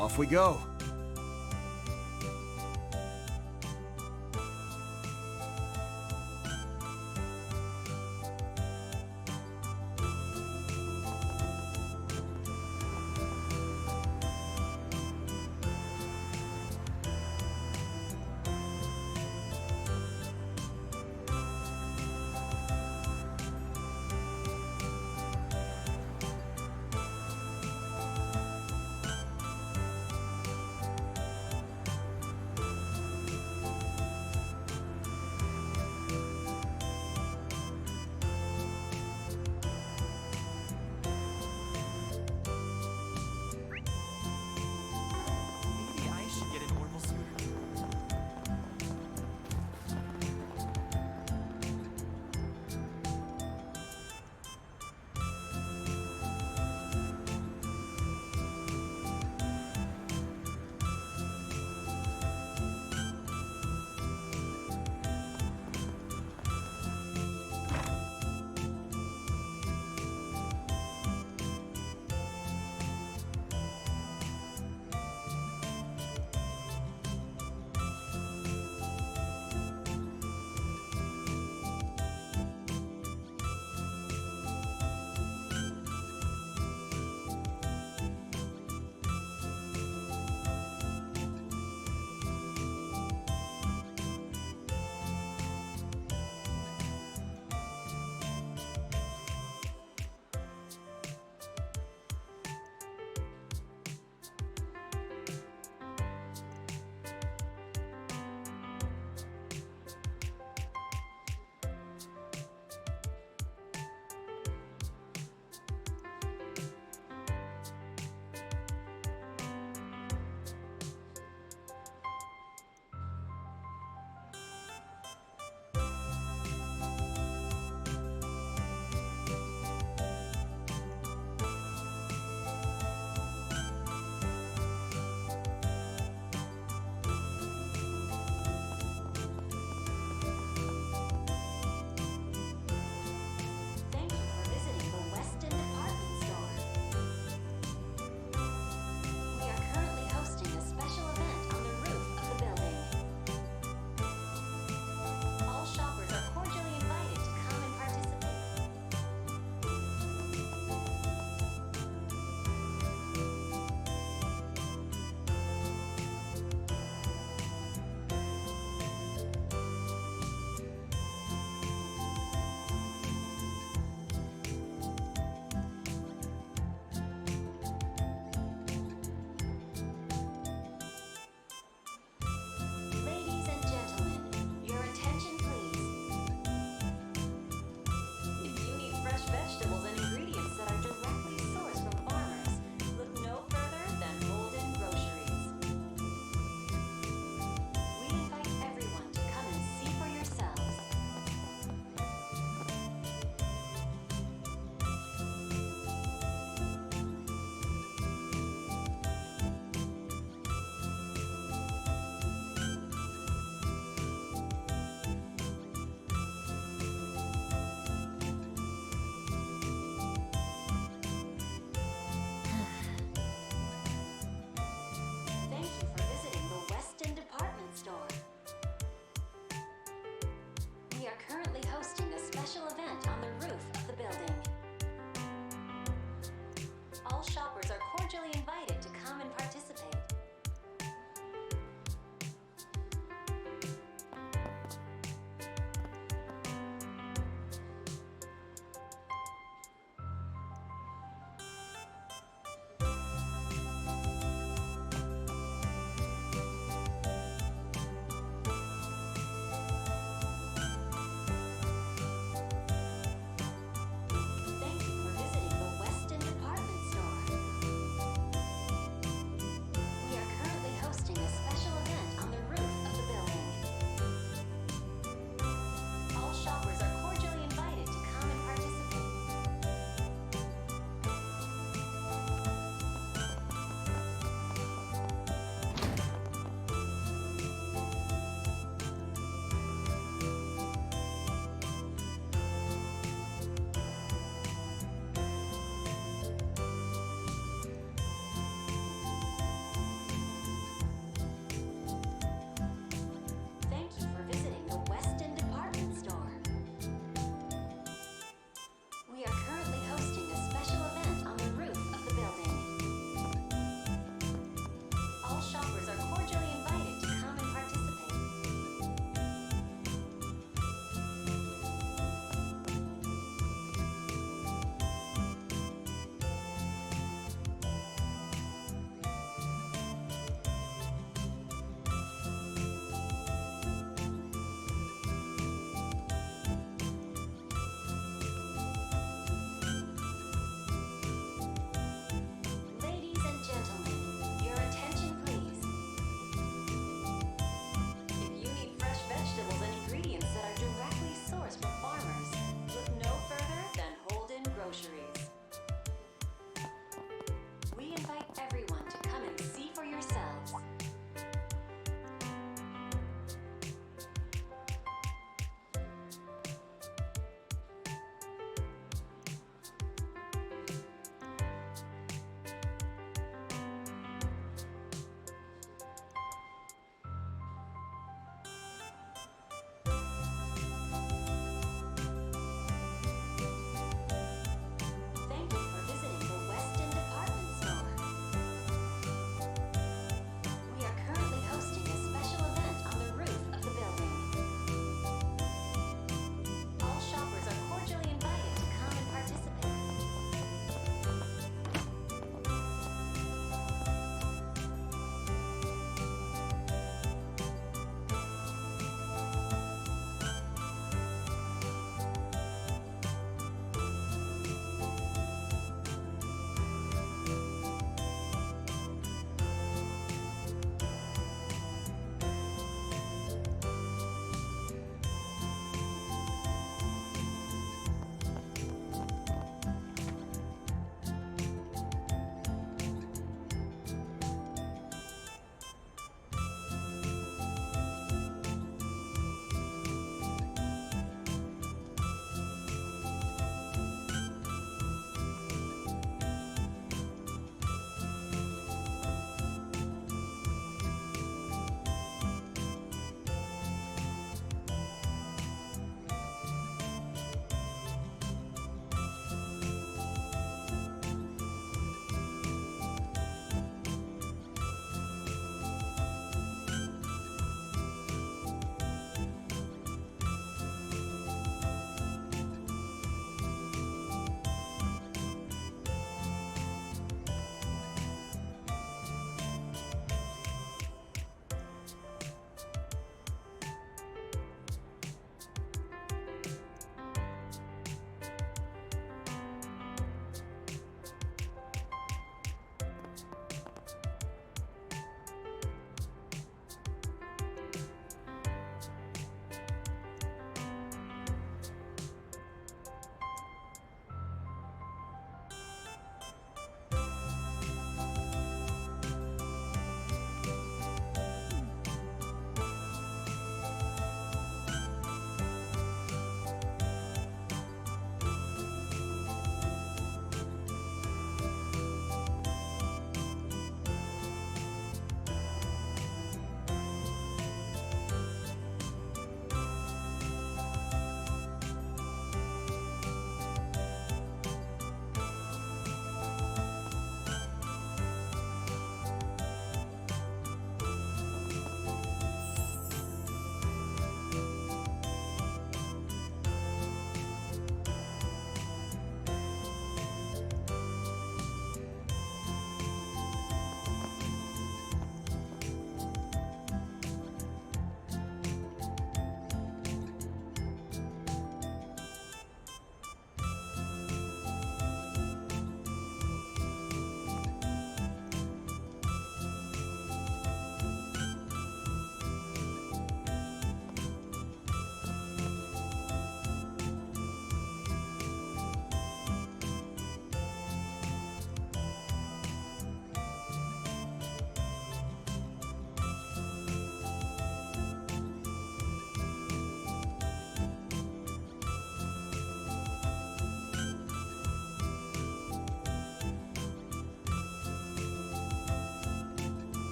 Off we go.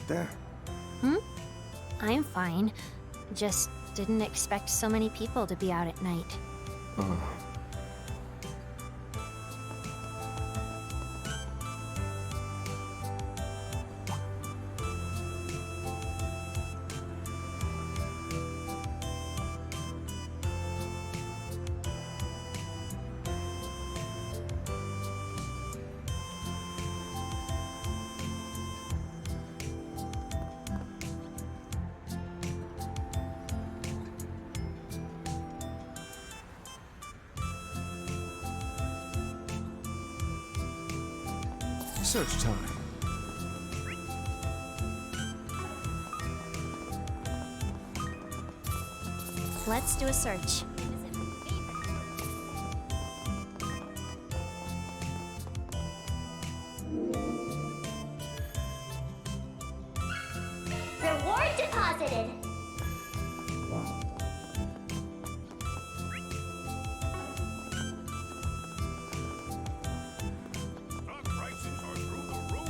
right there. Hmm? I'm fine. Just didn't expect so many people to be out at night. Search time. Let's do a search. Reward deposited. Stock prices are through the roof.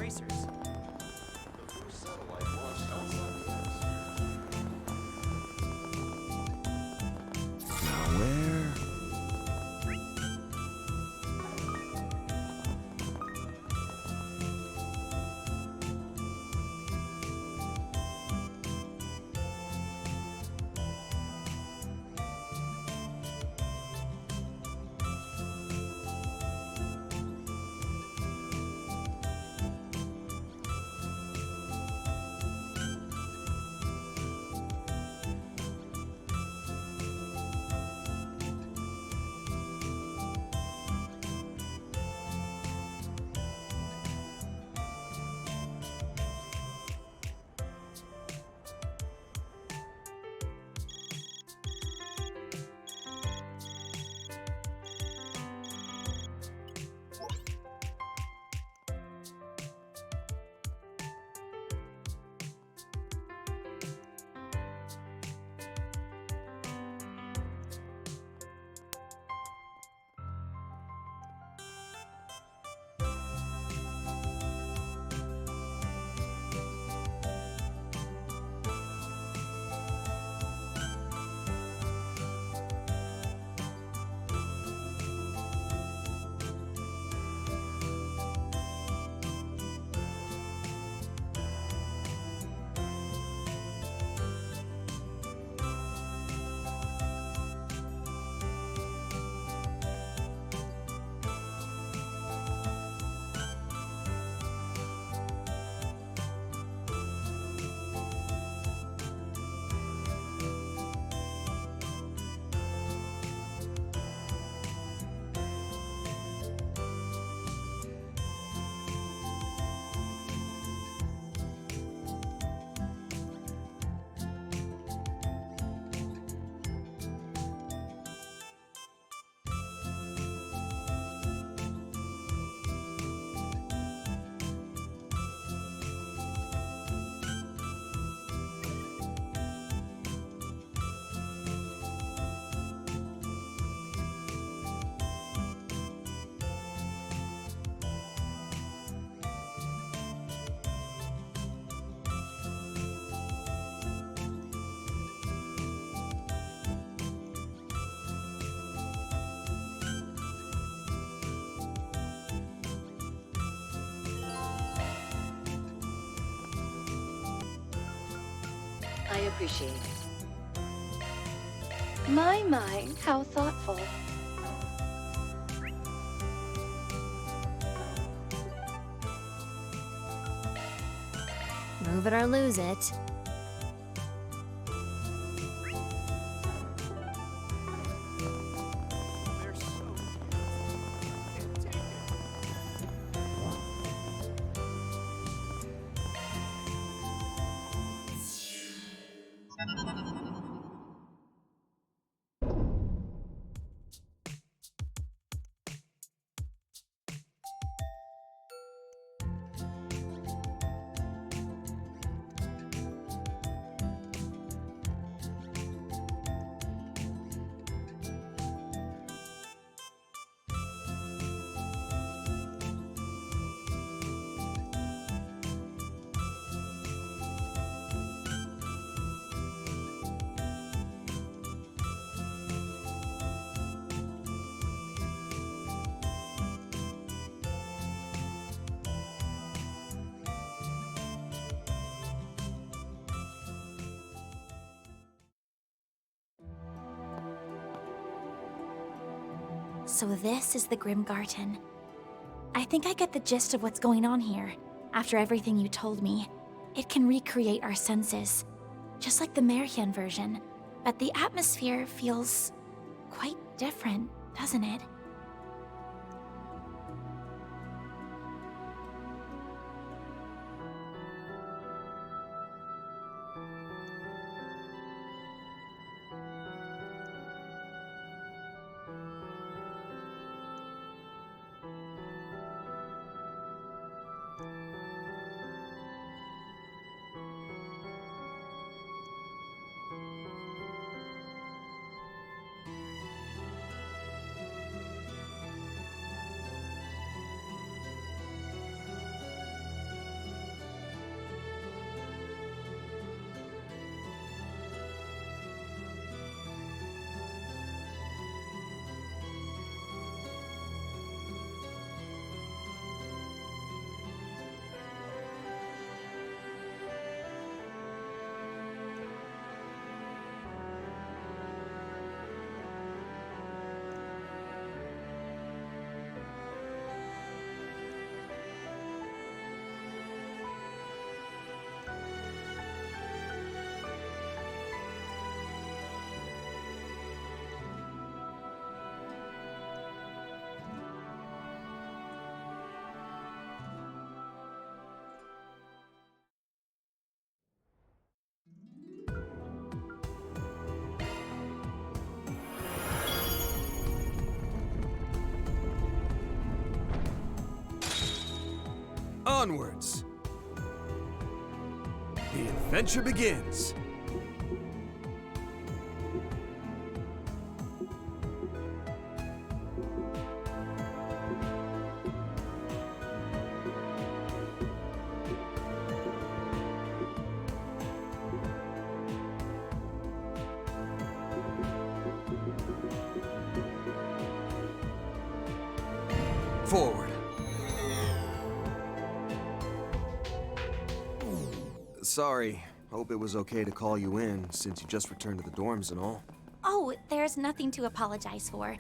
tracers. The first satellite launched outside the atmosphere. Now where? I appreciate it. My, how thoughtful. Move it or lose it. They're so beautiful. Can't take it. So this is the Grim Garden. I think I get the gist of what's going on here. After everything you told me, it can recreate our senses, just like the Merian version. But the atmosphere feels quite different, doesn't it? Onwards! The adventure begins! Forward. Sorry. Hope it was okay to call you in, since you just returned to the dorms and all. Oh, there's nothing to apologize for.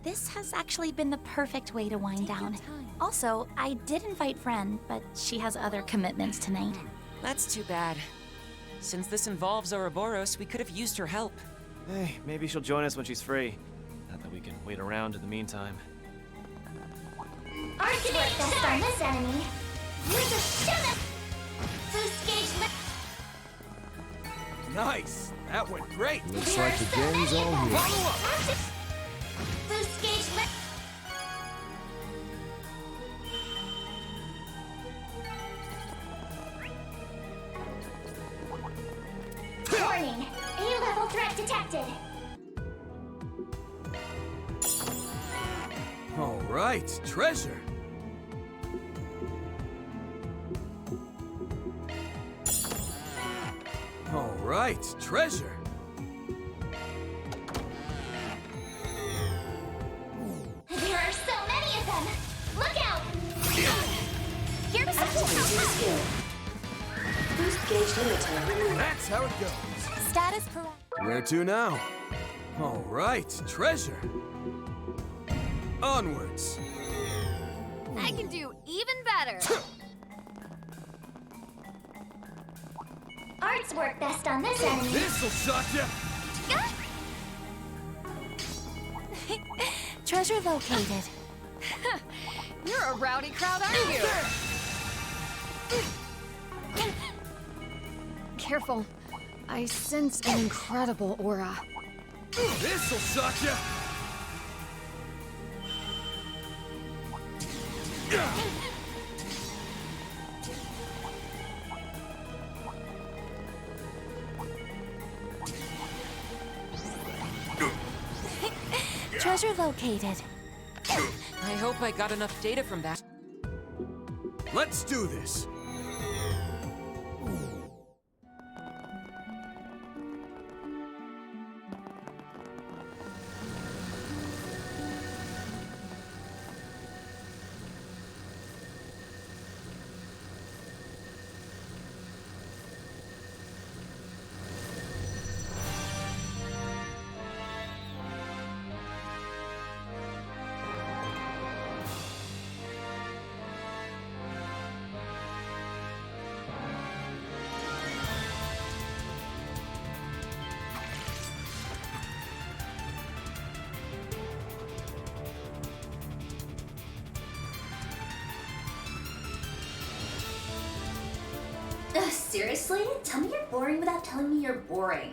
This has actually been the perfect way to wind down. Also, I did invite Fren, but she has other commitments tonight. That's too bad. Since this involves Ouroboros, we could have used her help. Hey, maybe she'll join us when she's free. Not that we can wait around in the meantime. Activate best on this enemy. Use a shoot. Boost gauge lift. Nice! That went great! Looks There like are the so gang's many all of them. here. Boost gauge lift. Warning. A-level threat detected. All right, treasure! All right, treasure! There are so many of them. Look out. Here's Skill. Boost gauge limiter. That's how it goes. Status correct. Where to now? All right, treasure! Onwards! I can do even better. Arts work best on this enemy. This'll shock ya! Treasure located. You're a rowdy crowd, aren't you? Careful. I sense an incredible aura. This'll shock ya! Treasure located. I hope I got enough data from that. Let's do this! Seriously? Tell me you're boring without telling me you're boring.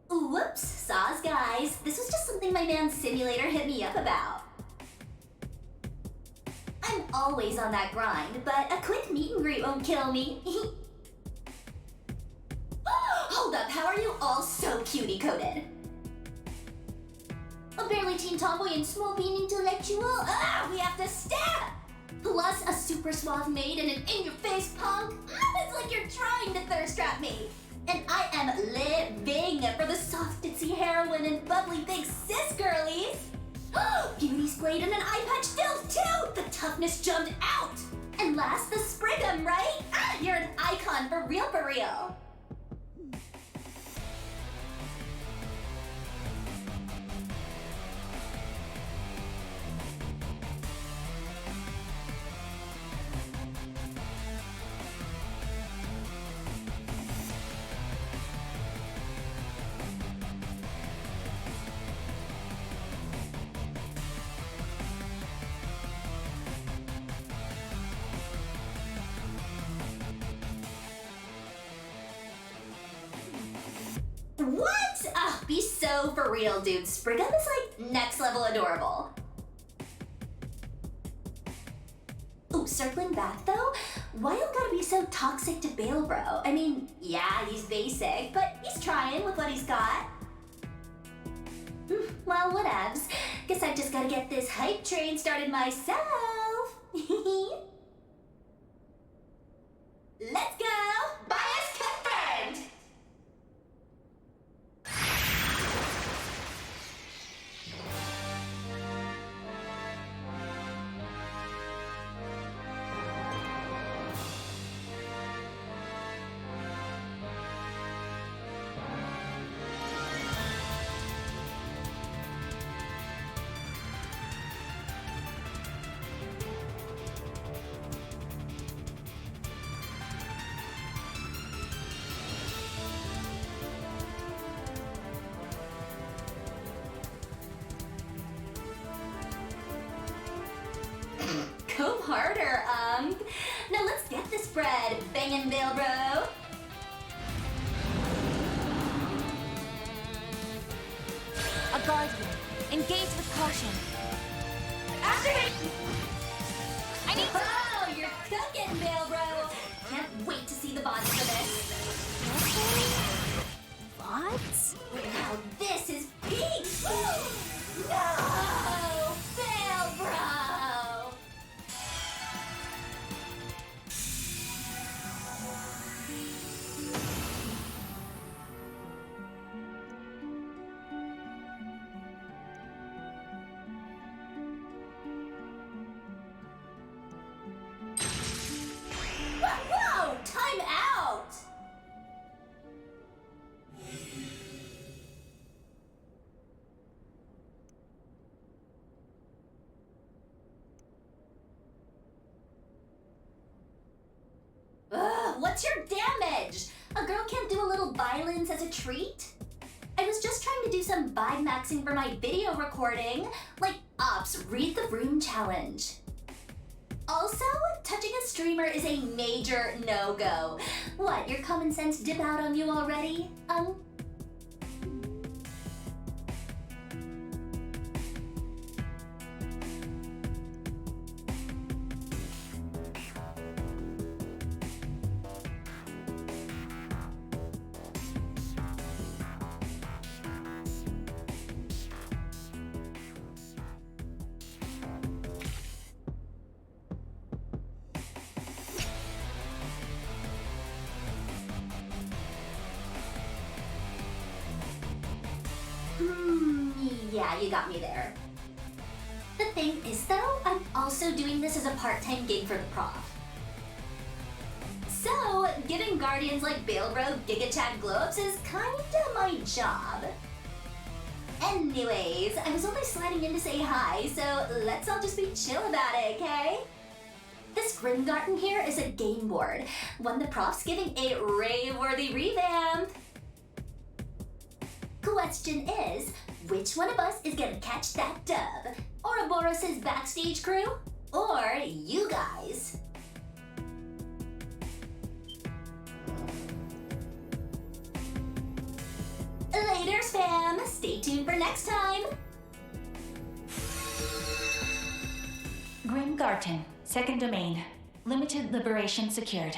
Whoops, saws guys. This was just something my man Simulator hit me up about. I'm always on that grind, but a quick meet and greet won't kill me. Hold up, how are you all so cutie-coded? A barely teen tomboy and small bean intellectual? Ah, we have to stab! Plus a super suave maid and an in-your-face punk? It's like you're trying to thirst trap me! And I am living for the soft, ditzy heroine and bubbly big sis girlies! Beauty splayed and an eye patch filled too! The toughness jumped out! And last, the Sprigum, right? You're an icon for real, for real! for real, dude. Spriggum is like next level adorable. Ooh, circling back though, why you gotta be so toxic to Bale Bro? I mean, yeah, he's basic, but he's trying with what he's got. Well, whatevs. Guess I've just gotta get this hype train started myself. Let's go! Bias confirmed! Go harder, Now let's get this bread, bangin' Bale Bro. A guardian. Engage with caution. Activate! I need to... Oh, you're cooking, Bale Bro. Can't wait to see the VODs for this. What? Now this is peak! No! Bale Bro! Whoa! Time out! Ugh, what's your damage? A girl can't do a little violence as a treat? I was just trying to do some vibe maxing for my video recording. Like, Ops, read the room challenge. Also, touching a streamer is a major no-go. What, your common sense dip out on you already? Yeah, you got me there. The thing is though, I'm also doing this as a part-time gig for the prof. So, giving guardians like Bale Bro Giga Chat glow-ups is kinda my job. Anyways, I was only sliding in to say hi, so let's all just be chill about it, okay? This Grimgarten here is a game board, one the prof's giving a rave-worthy revamp. Question is, which one of us is gonna catch that dub? Ouroboros' backstage crew? Or you guys? Laters, fam! Stay tuned for next time! Grimgarten, second domain. Limited liberation secured.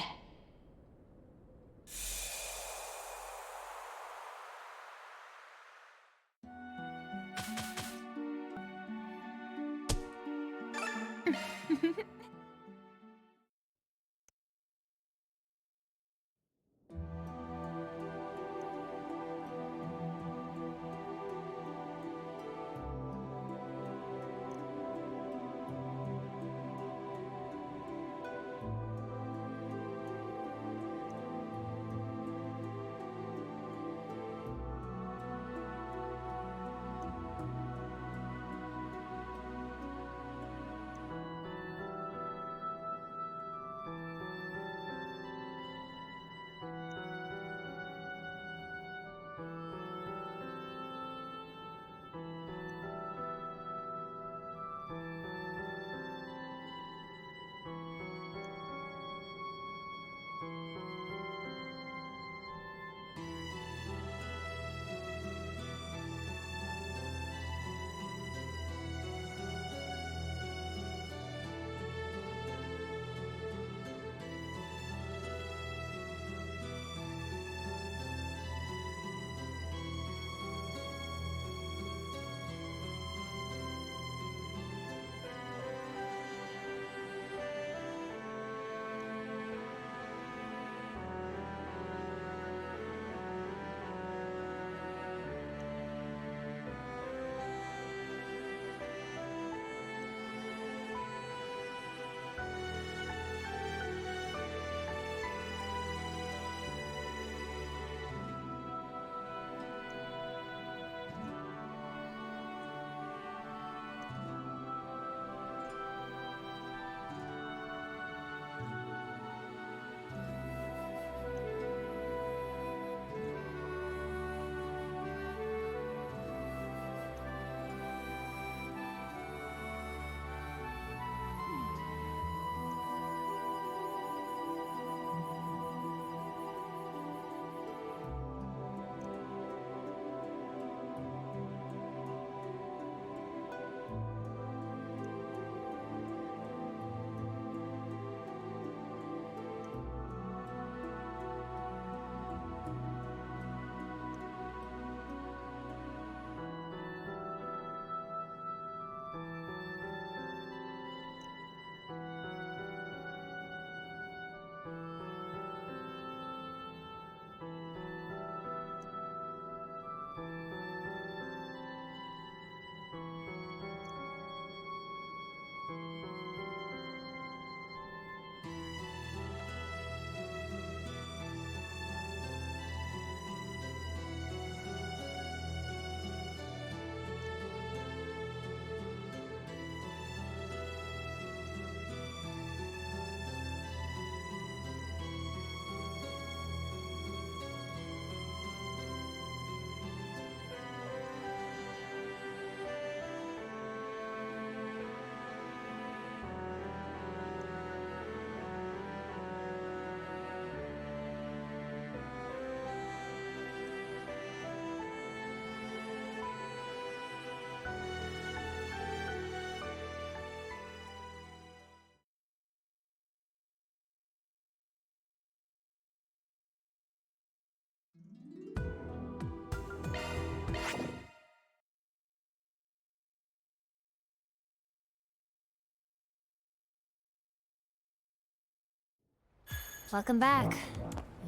Welcome back.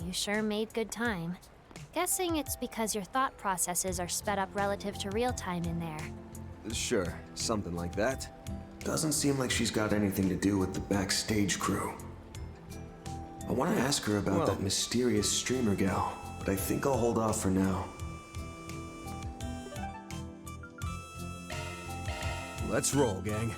You sure made good time. Guessing it's because your thought processes are sped up relative to real time in there. Sure, something like that. Doesn't seem like she's got anything to do with the backstage crew. I want to ask her about that mysterious streamer gal, but I think I'll hold off for now. Let's roll, gang.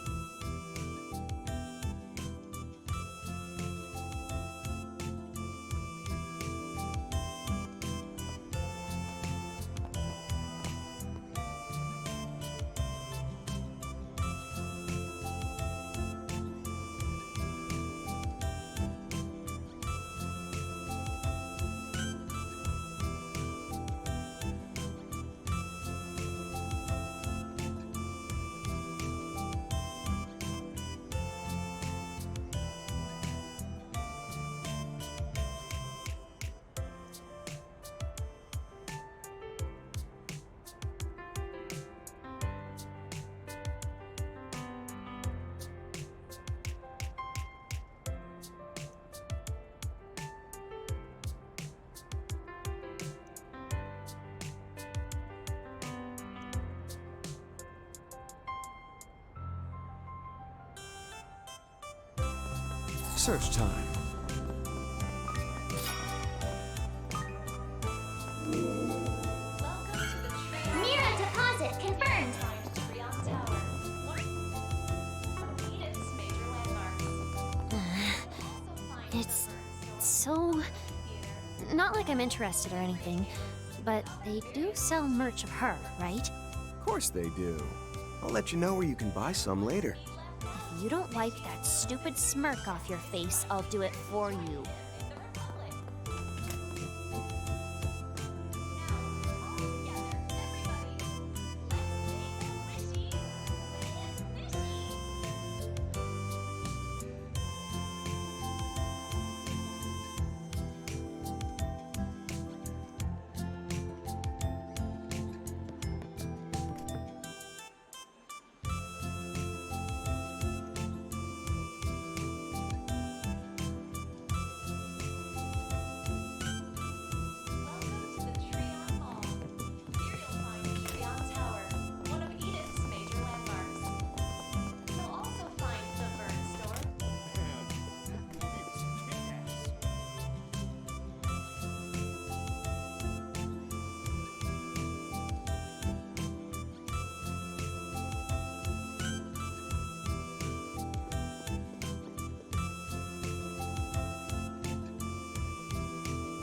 Search time. Mira deposit confirmed. It's so... Not like I'm interested or anything, but they do sell merch of her, right? Of course they do. I'll let you know where you can buy some later. If you don't wipe that stupid smirk off your face, I'll do it for you.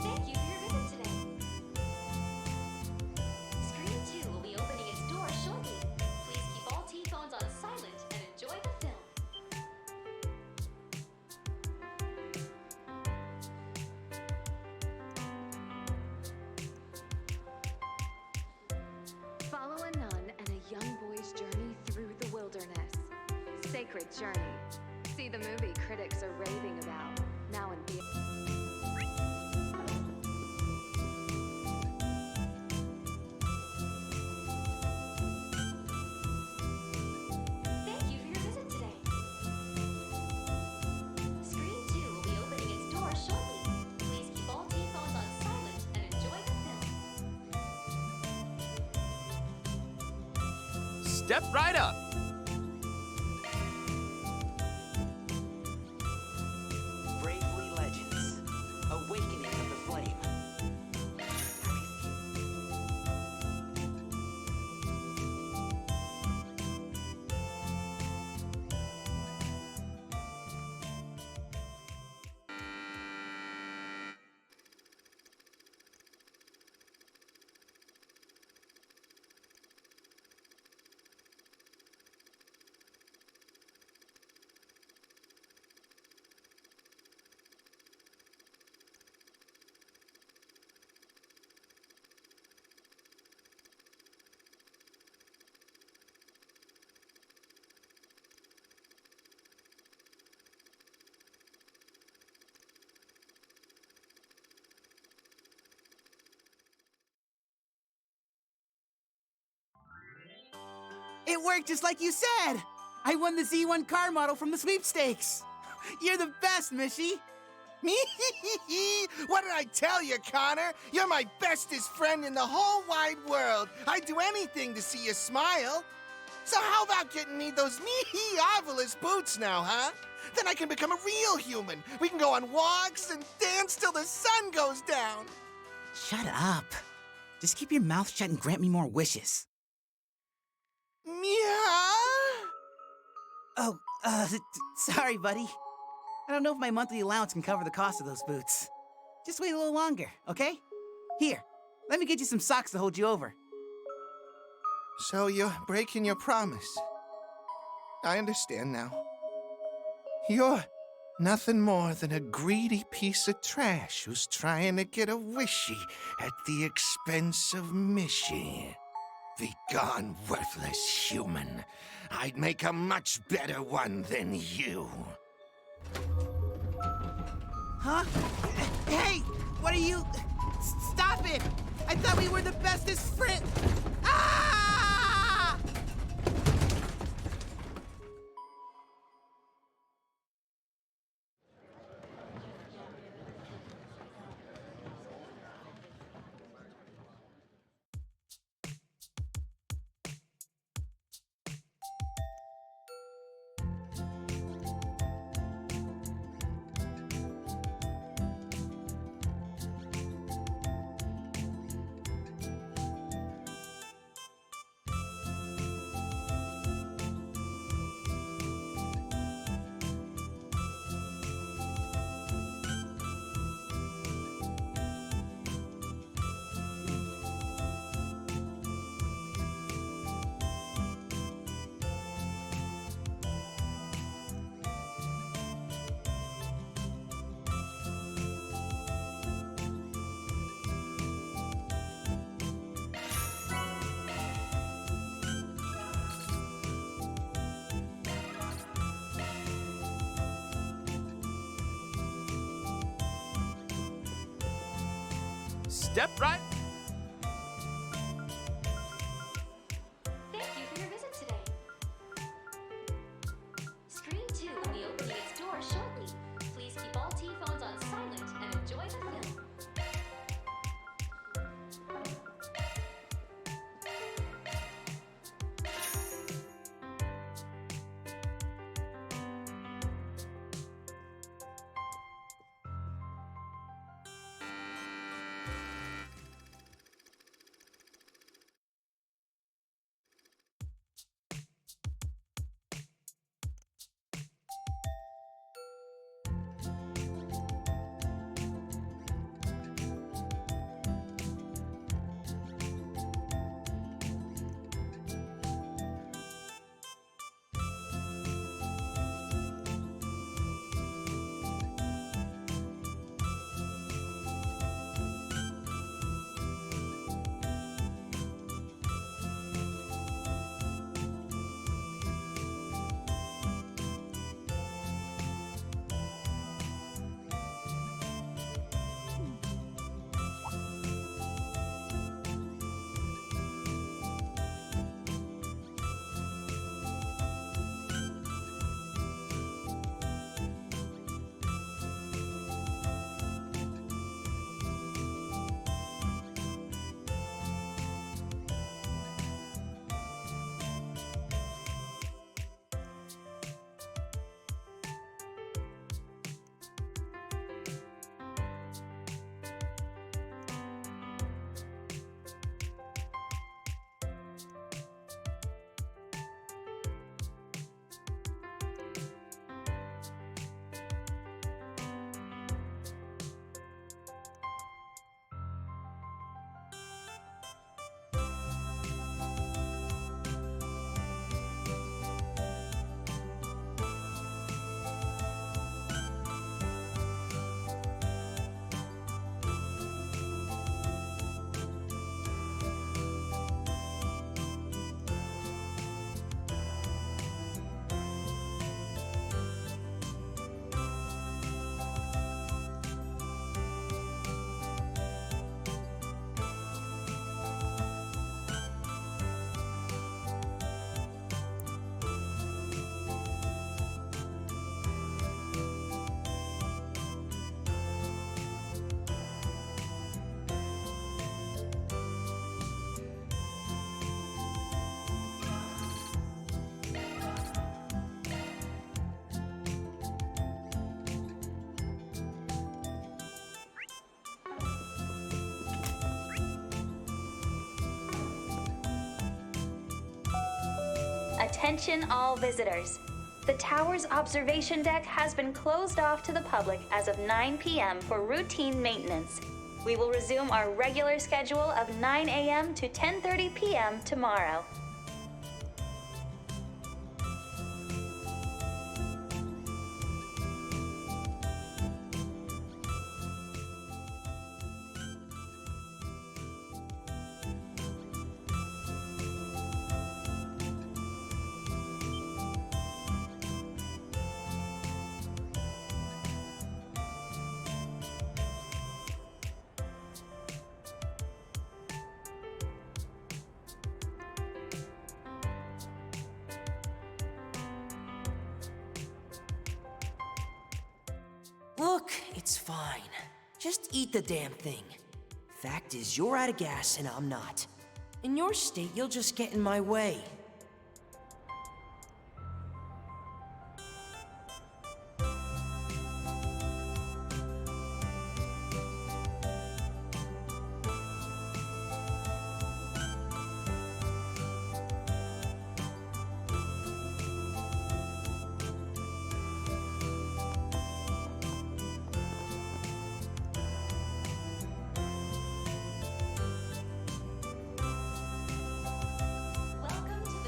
Thank you for your visit today. Screen 2 will be opening its doors shortly. Please keep all T-phones on silent and enjoy the film. Follow a nun and a young boy's journey through the wilderness. Sacred Journey. See the movie critics are raving about. Now in theaters. Thank you for your visit today. Screen 2 will be opening its doors shortly. Please keep all T-phones on silent and enjoy the film. Step right up! Bravely Legends. Awakening of the Flame. It worked just like you said! I won the Z1 car model from the sweepstakes! You're the best, Mishy! Me? What did I tell you, Connor? You're my bestest friend in the whole wide world. I'd do anything to see you smile. So how about getting me those me-marvelous boots now, huh? Then I can become a real human. We can go on walks and dance till the sun goes down. Shut up. Just keep your mouth shut and grant me more wishes. Meow? Oh, sorry, buddy. I don't know if my monthly allowance can cover the cost of those boots. Just wait a little longer, okay? Here, let me get you some socks to hold you over. So you're breaking your promise. I understand now. You're nothing more than a greedy piece of trash who's trying to get a wishy at the expense of Mishy. Begone, worthless human. I'd make a much better one than you. Huh? Hey! What are you... Stop it! I thought we were the bestest friends... Ah! Step right. Thank you for your visit today. Screen 2 will be opening its doors shortly. Please keep all T-phones on silent and enjoy the film. Attention all visitors. The tower's observation deck has been closed off to the public as of 9 p.m. for routine maintenance. We will resume our regular schedule of 9 a.m. to 10:30 p.m. tomorrow. Look, it's fine. Just eat the damn thing. Fact is, you're out of gas and I'm not. In your state, you'll just get in my way. Welcome to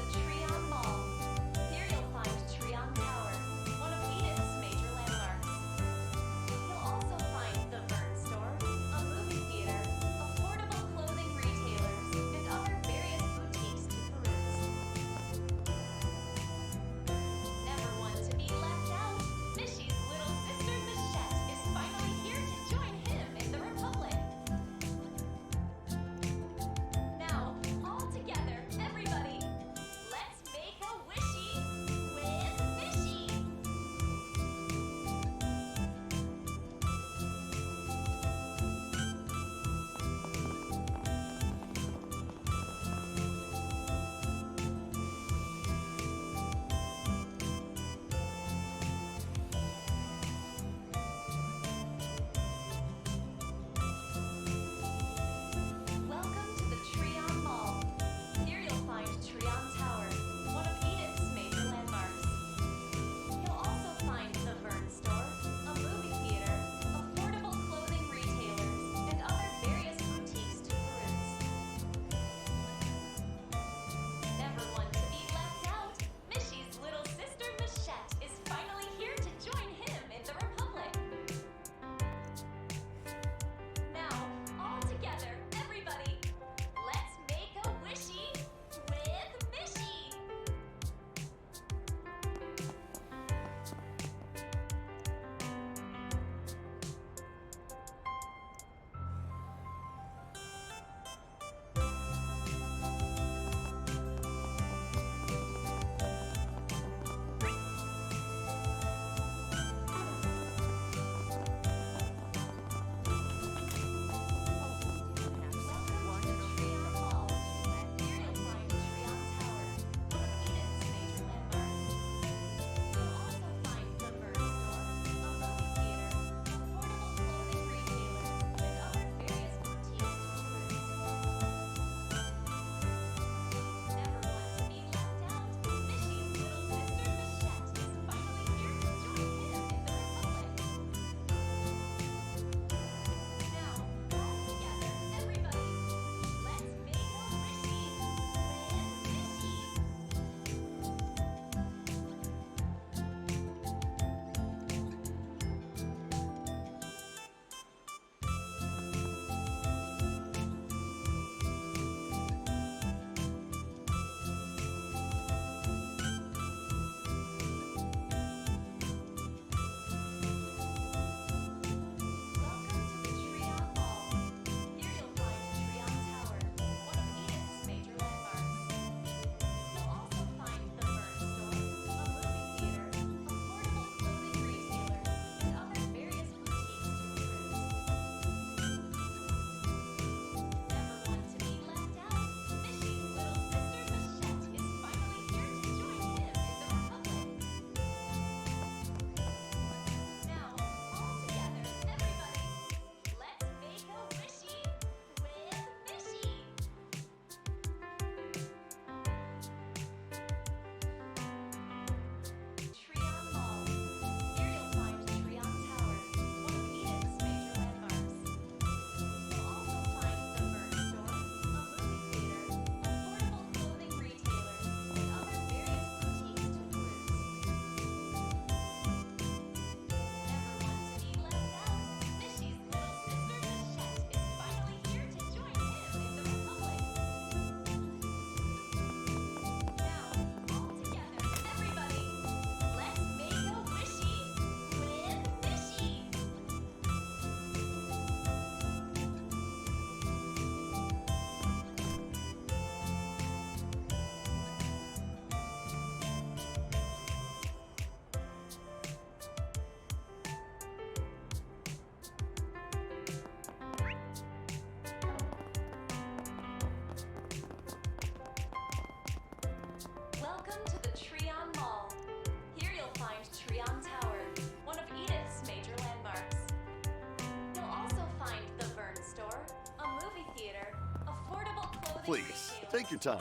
Please, take your time.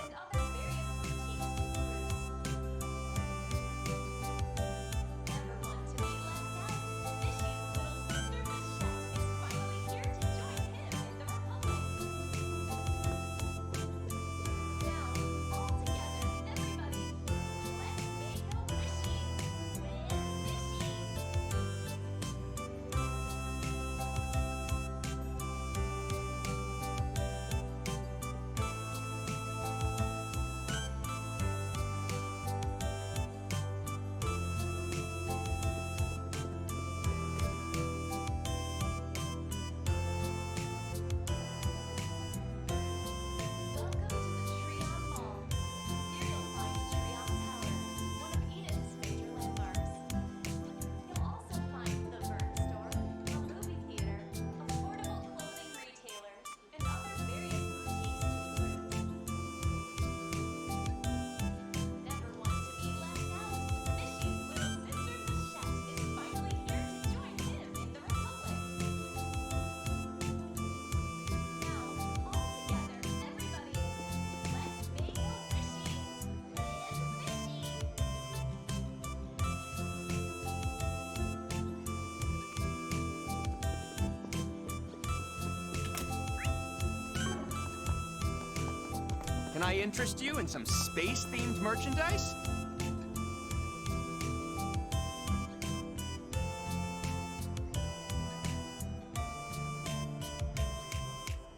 Can I interest you in some space-themed merchandise?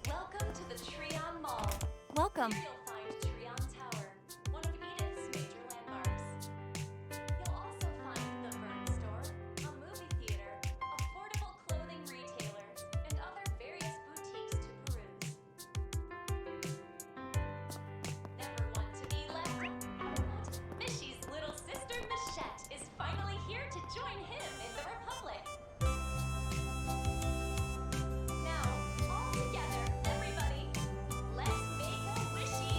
Welcome to the Treon Mall. Welcome. Here you'll find Treon Tower, one of Edith's major landmarks. You'll also find the Vern Store, a movie theater, affordable clothing retailers, and other various boutiques to peruse. Never want to be left out. Mishy's little sister Michette is finally here to join him in the Republic. Now, all together, everybody, let's make a wishy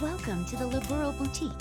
Welcome to the Liberal Boutique.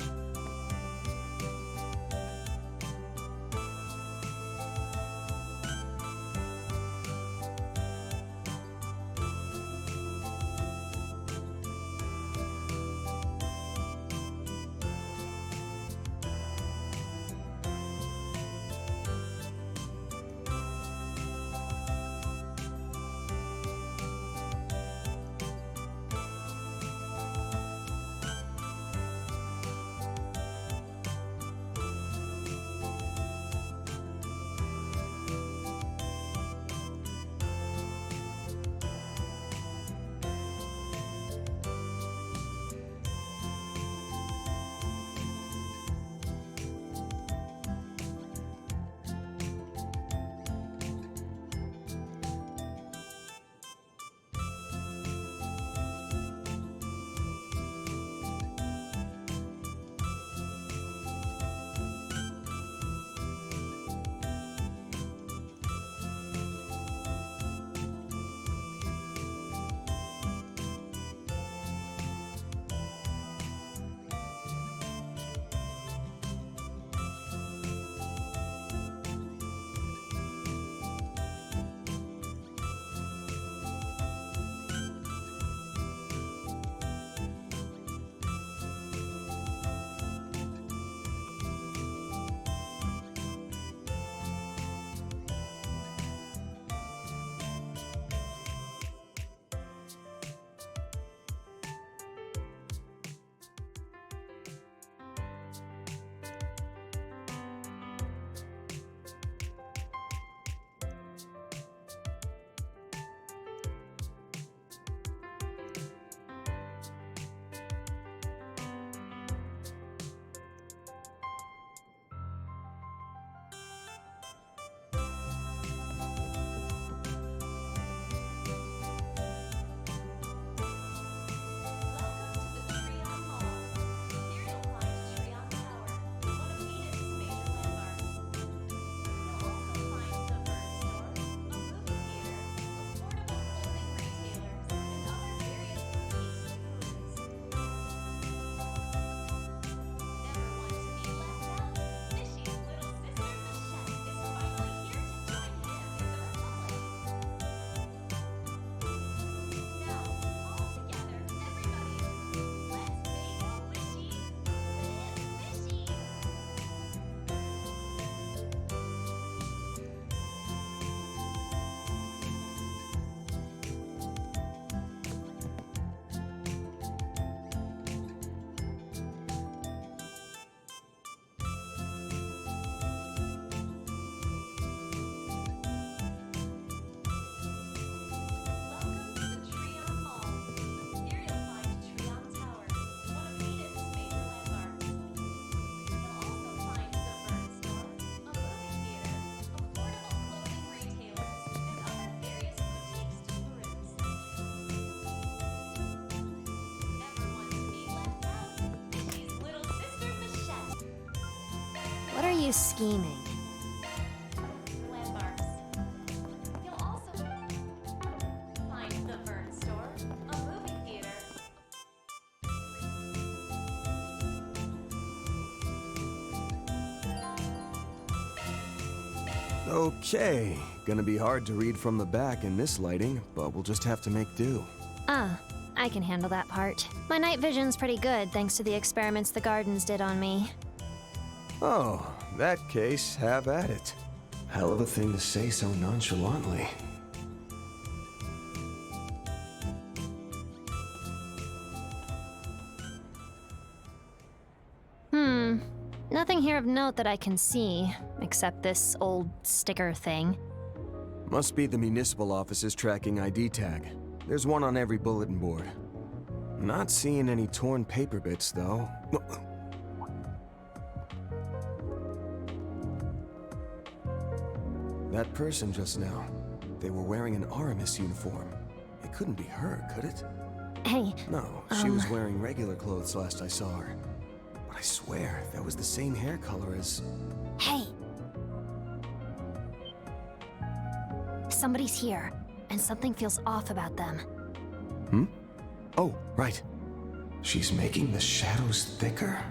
What are you scheming? Landmarks. You'll also find the Vern store, a movie theater. Okay, gonna be hard to read from the back in this lighting, but we'll just have to make do. I can handle that part. My night vision's pretty good thanks to the experiments the Gardens did on me. Oh, that case, have at it. Hell of a thing to say so nonchalantly. Nothing here of note that I can see, except this old sticker thing. Must be the municipal office's tracking ID tag. There's one on every bulletin board. Not seeing any torn paper bits, though. That person just now, they were wearing an Aramis uniform. It couldn't be her, could it? Hey, No, she was wearing regular clothes last I saw her. But I swear, that was the same hair color as... Hey! Somebody's here, and something feels off about them. Hmm? Oh, right. She's making the shadows thicker.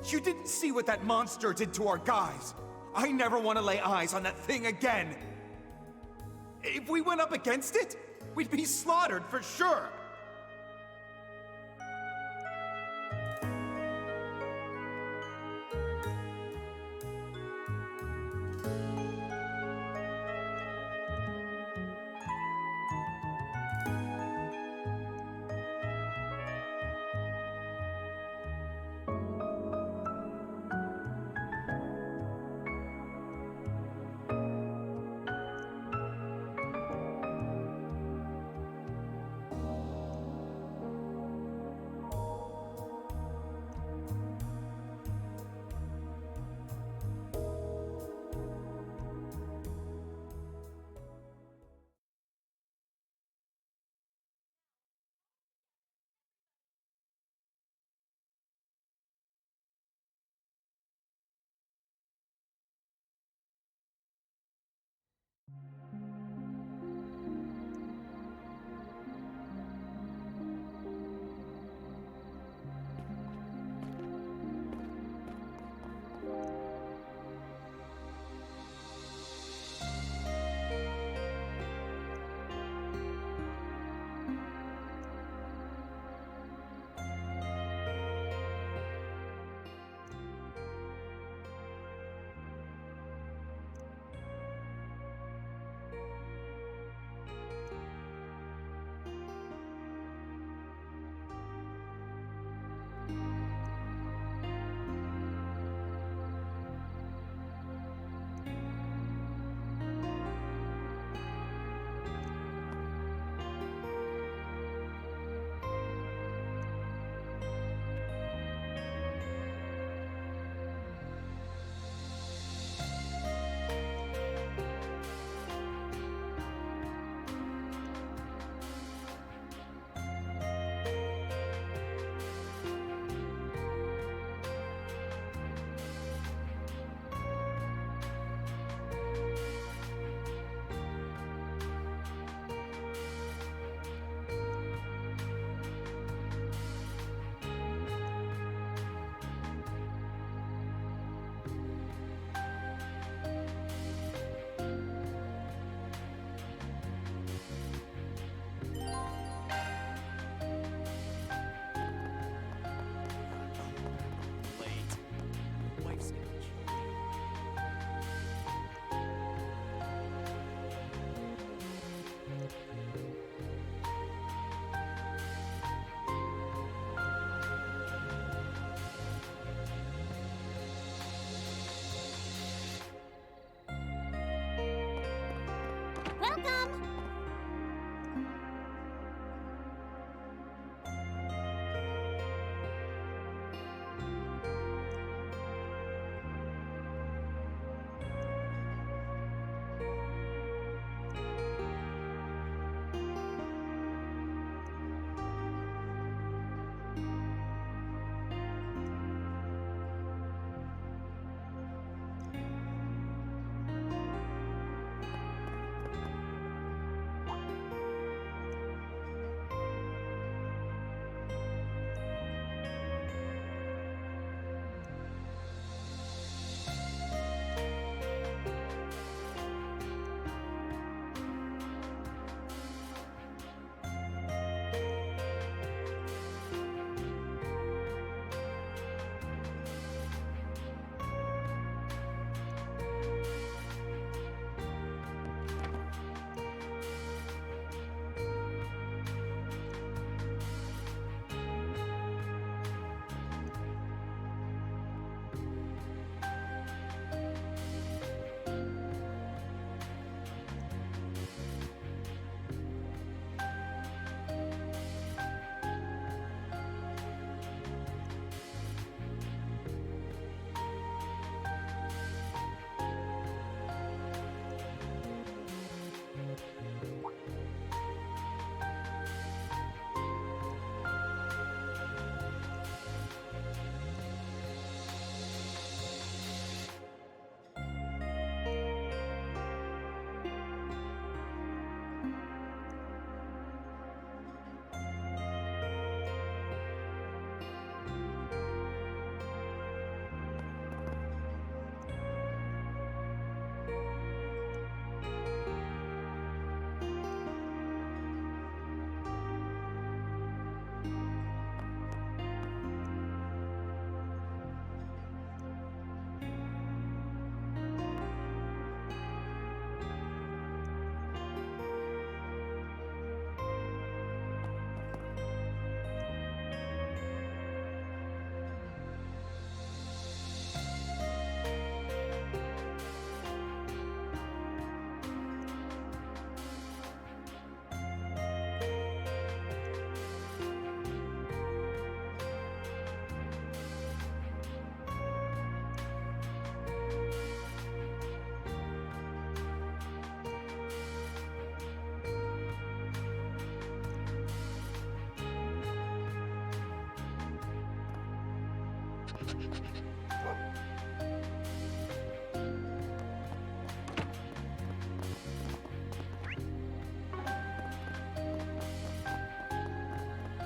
You didn't see what that monster did to our guys. I never want to lay eyes on that thing again. If we went up against it, we'd be slaughtered for sure.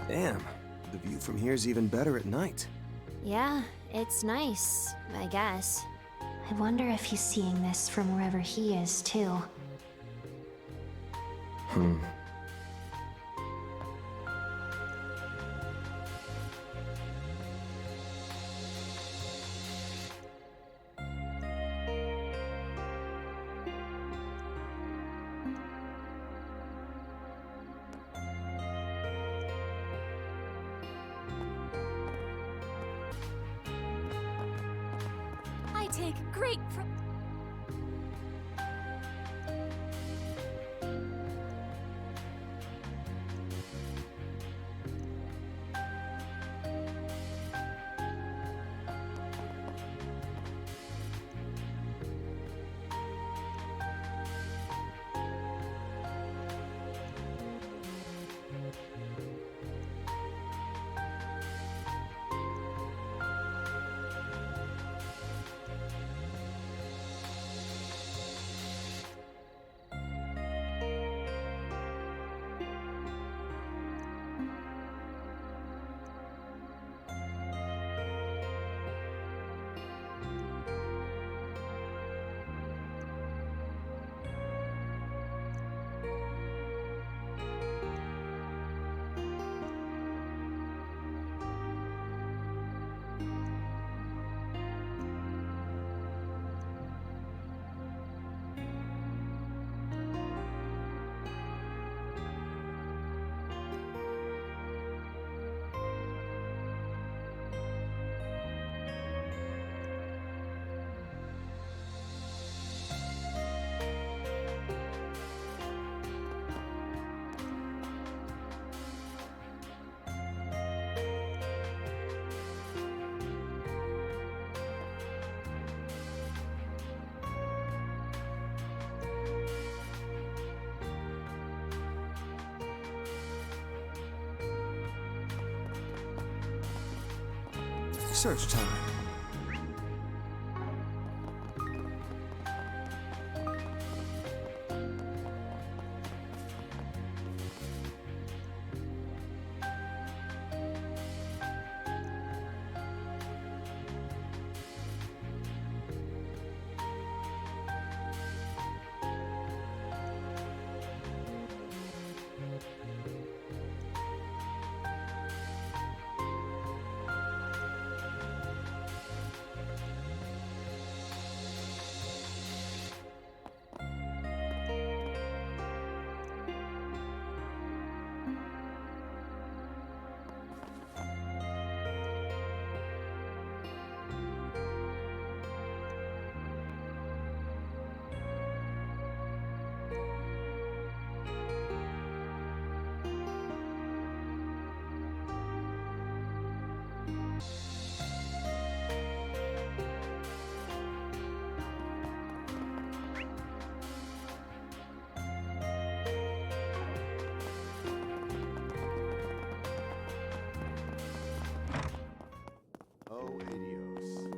Damn, the view from here's even better at night. Yeah, it's nice, I guess. I wonder if he's seeing this from wherever he is, too. I take great Search time. Oh, adios.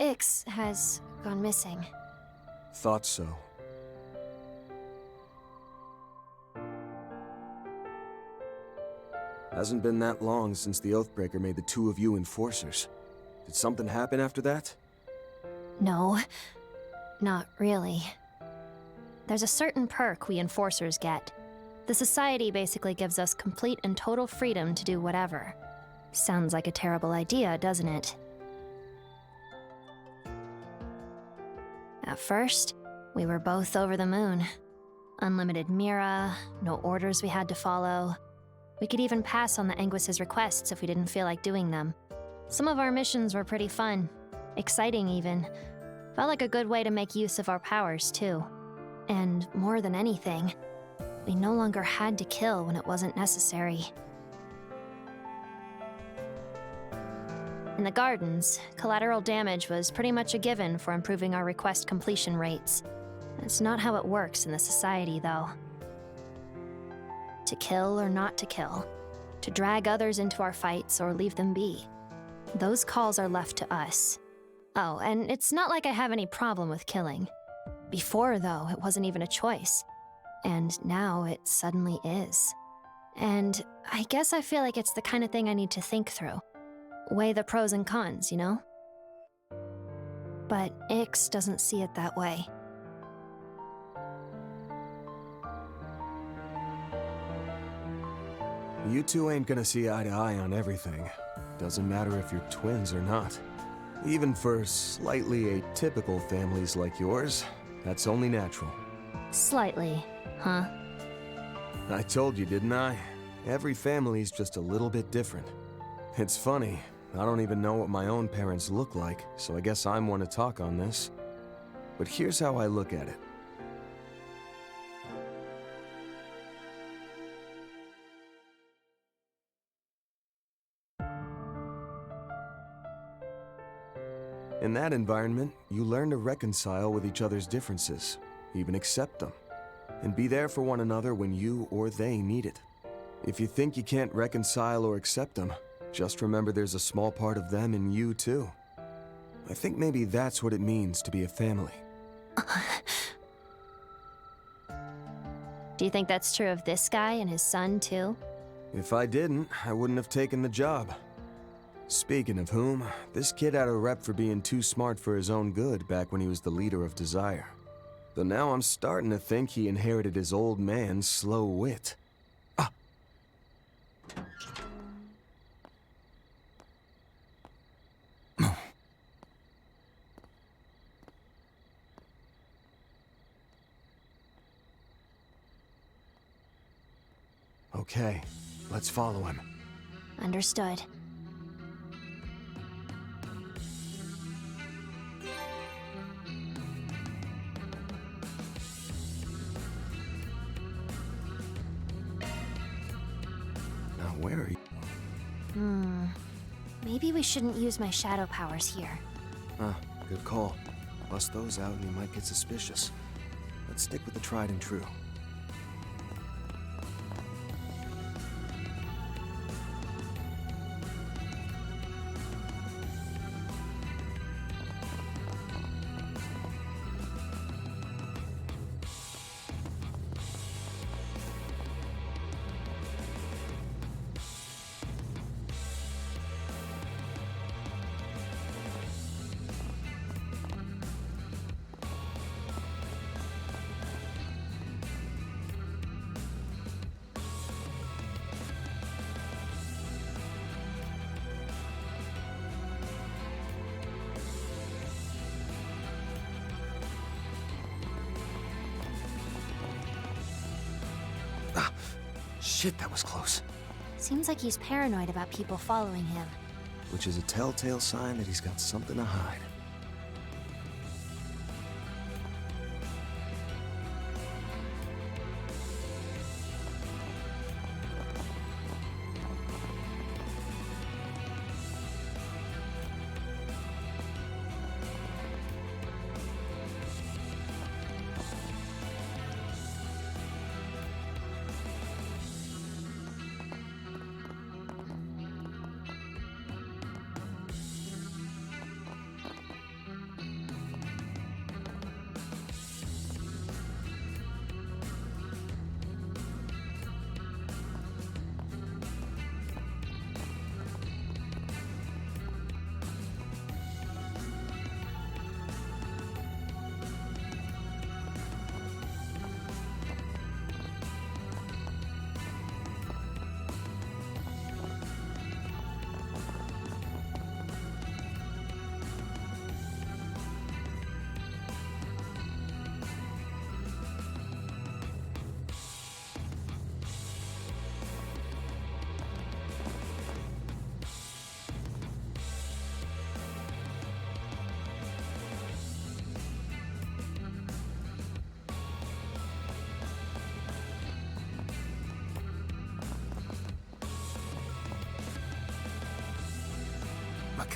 Ix has gone missing. Thought so. Hasn't been that long since the Oathbreaker made the two of you enforcers. Did something happen after that? No, not really. There's a certain perk we enforcers get. The society basically gives us complete and total freedom to do whatever. Sounds like a terrible idea, doesn't it? At first, we were both over the moon. Unlimited Mira, no orders we had to follow. We could even pass on the Anguis's requests if we didn't feel like doing them. Some of our missions were pretty fun. Exciting, even. Felt like a good way to make use of our powers, too. And more than anything, we no longer had to kill when it wasn't necessary. In the gardens, collateral damage was pretty much a given for improving our request completion rates. That's not how it works in the society, though. To kill or not to kill, to drag others into our fights or leave them be. Those calls are left to us. Oh, and it's not like I have any problem with killing. Before, though, it wasn't even a choice. And now it suddenly is. And I guess I feel like it's the kind of thing I need to think through. Weigh the pros and cons, you know? But Ix doesn't see it that way. You two ain't gonna see eye to eye on everything. Doesn't matter if you're twins or not. Even for slightly atypical families like yours, that's only natural. Slightly, huh? I told you, didn't I? Every family's just a little bit different. It's funny, I don't even know what my own parents look like, so I guess I'm one to talk on this. But here's how I look at it. In that environment, you learn to reconcile with each other's differences, even accept them, and be there for one another when you or they need it. If you think you can't reconcile or accept them, just remember there's a small part of them in you too. I think maybe that's what it means to be a family. Do you think that's true of this guy and his son too? If I didn't, I wouldn't have taken the job. Speaking of whom, this kid had a rep for being too smart for his own good back when he was the leader of Desire. Though now I'm starting to think he inherited his old man's slow wit. Ah! Okay, let's follow him. Understood. Where are you? Maybe we shouldn't use my shadow powers here. Good call. Bust those out and you might get suspicious. Let's stick with the tried and true. Shit, that was close. Seems like he's paranoid about people following him. Which is a telltale sign that he's got something to hide.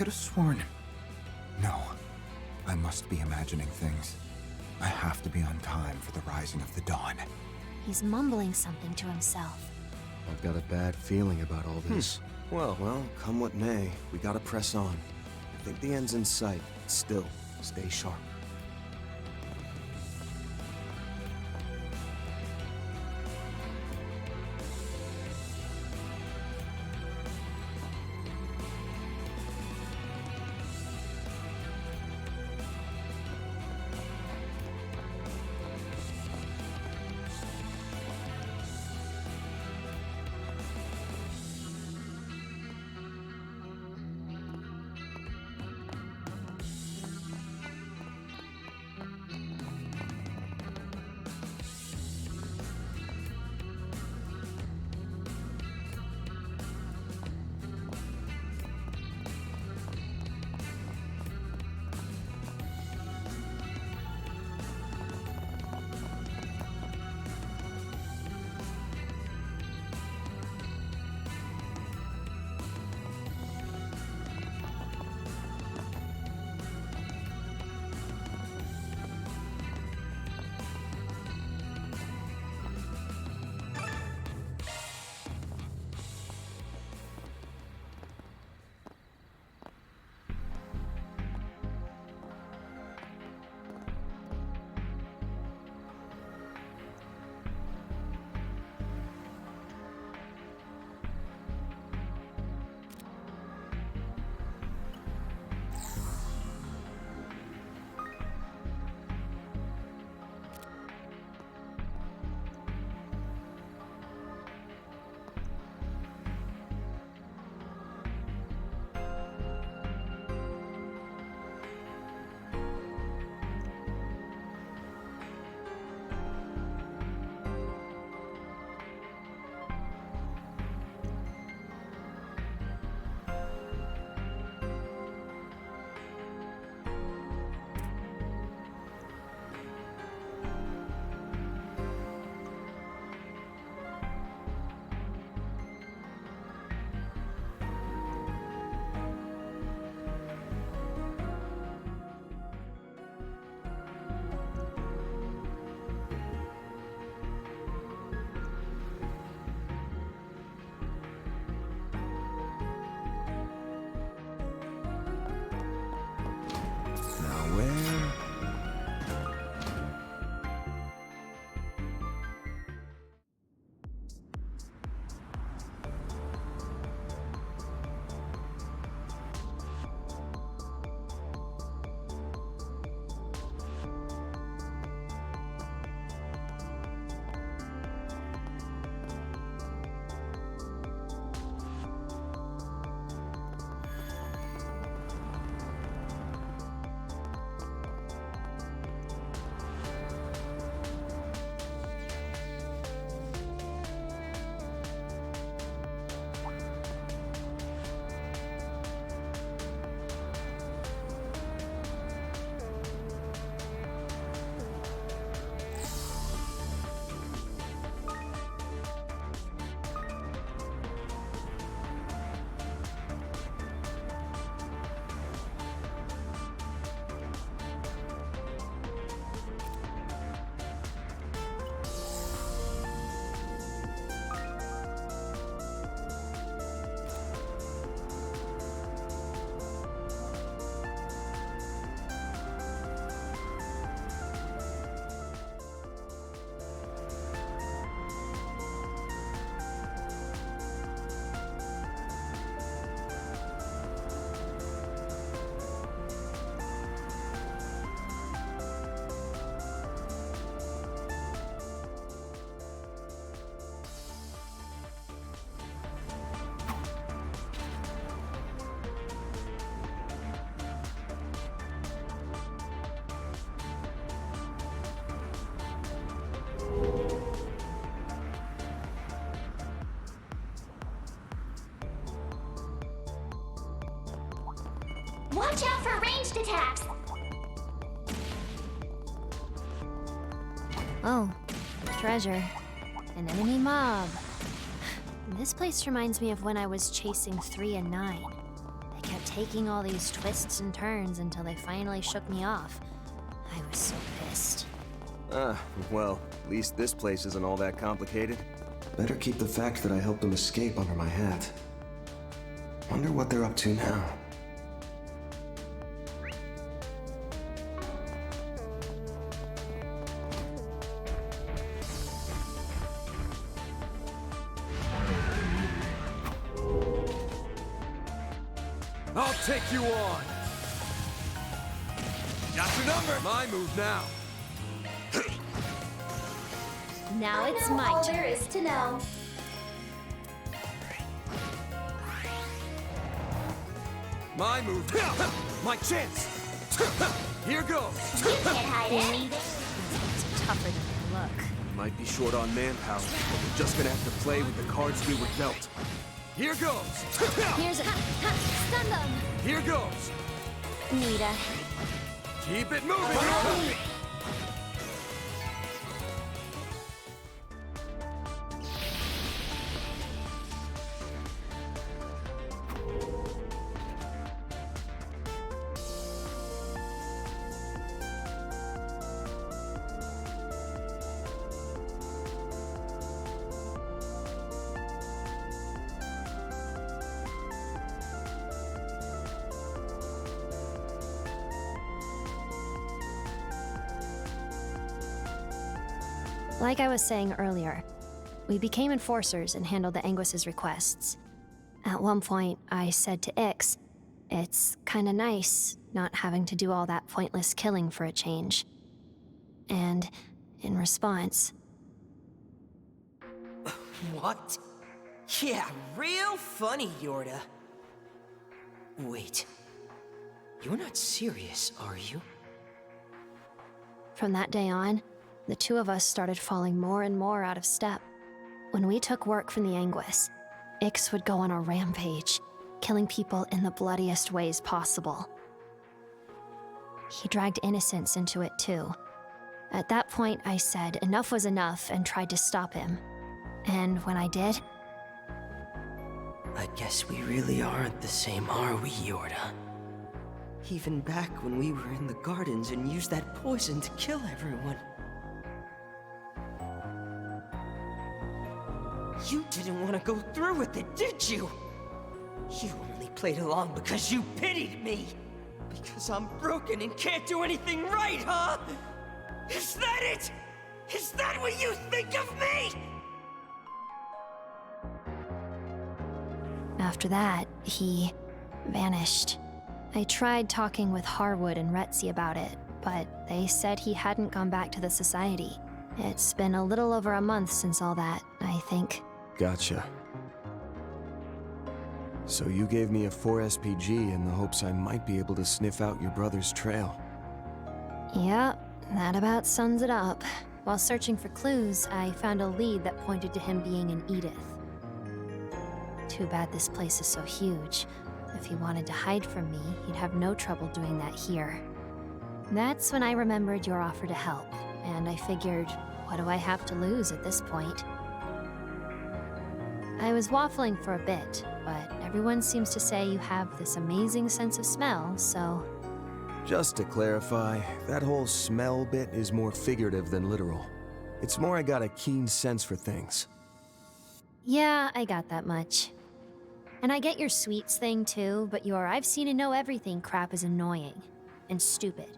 could have sworn... No. I must be imagining things. I have to be on time for the rising of the dawn. He's mumbling something to himself. I've got a bad feeling about all this. Well, come what may, we gotta press on. I think the end's in sight. Still, stay sharp. Watch out for ranged attacks! Oh, treasure. An enemy mob. This place reminds me of when I was chasing 3 and 9. They kept taking all these twists and turns until they finally shook me off. I was so pissed. Well, at least this place isn't all that complicated. Better keep the fact that I helped them escape under my hat. Wonder what they're up to now. I'll take you on! Got your number! My move now! Now it's I know my all turn. there is to know. My move! My chance! Here goes! You can't hide anything. It's tougher than they look. Might be short on manpower, but we're just gonna have to play with the cards we were dealt. Here goes! Here's a... Stun them! Here goes! Nita. Keep it moving! Like I was saying earlier, we became enforcers and handled the Anguis's requests. At one point, I said to Ix, it's kinda nice not having to do all that pointless killing for a change. And in response... What? Yeah, real funny, Jorda. Wait. You're not serious, are you? From that day on, the two of us started falling more and more out of step. When we took work from the Anguis, Ix would go on a rampage, killing people in the bloodiest ways possible. He dragged innocents into it too. At that point, I said enough was enough and tried to stop him. And when I did... I guess we really aren't the same, are we, Jorda? Even back when we were in the gardens and used that poison to kill everyone. You didn't want to go through with it, did you? You only played along because you pitied me. Because I'm broken and can't do anything right, huh? Is that it? Is that what you think of me? After that, he vanished. I tried talking with Harwood and Retzi about it, but they said he hadn't gone back to the Society. It's been a little over a month since all that, I think. Gotcha. So you gave me a 4 SPG in the hopes I might be able to sniff out your brother's trail. Yep, that about sums it up. While searching for clues, I found a lead that pointed to him being in Edith. Too bad this place is so huge. If he wanted to hide from me, he'd have no trouble doing that here. That's when I remembered your offer to help, and I figured, what do I have to lose at this point? I was waffling for a bit, but everyone seems to say you have this amazing sense of smell, so... Just to clarify, that whole smell bit is more figurative than literal. It's more I got a keen sense for things. Yeah, I got that much. And I get your sweets thing too, but your I've seen and know everything crap is annoying. And stupid.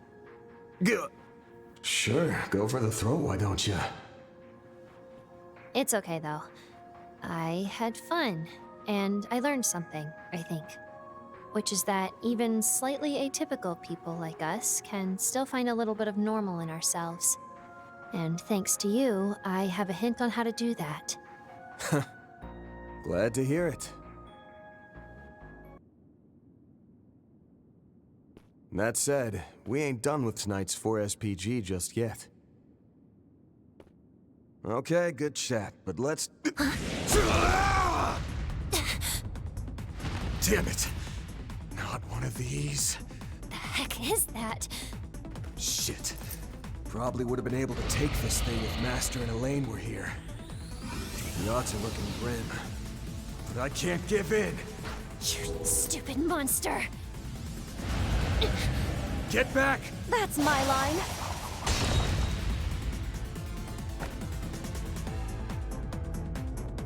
Sure, go for the throat, why don't you? It's okay though. I had fun, and I learned something, I think. Which is that even slightly atypical people like us can still find a little bit of normal in ourselves. And thanks to you, I have a hint on how to do that. Glad to hear it. That said, we ain't done with tonight's 4 SPG just yet. Okay, good chat, but let's... Damn it! Not one of these. The heck is that? Shit. Probably would have been able to take this thing if Master and Elaine were here. The odds are looking grim. But I can't give in. You stupid monster! Get back! That's my line.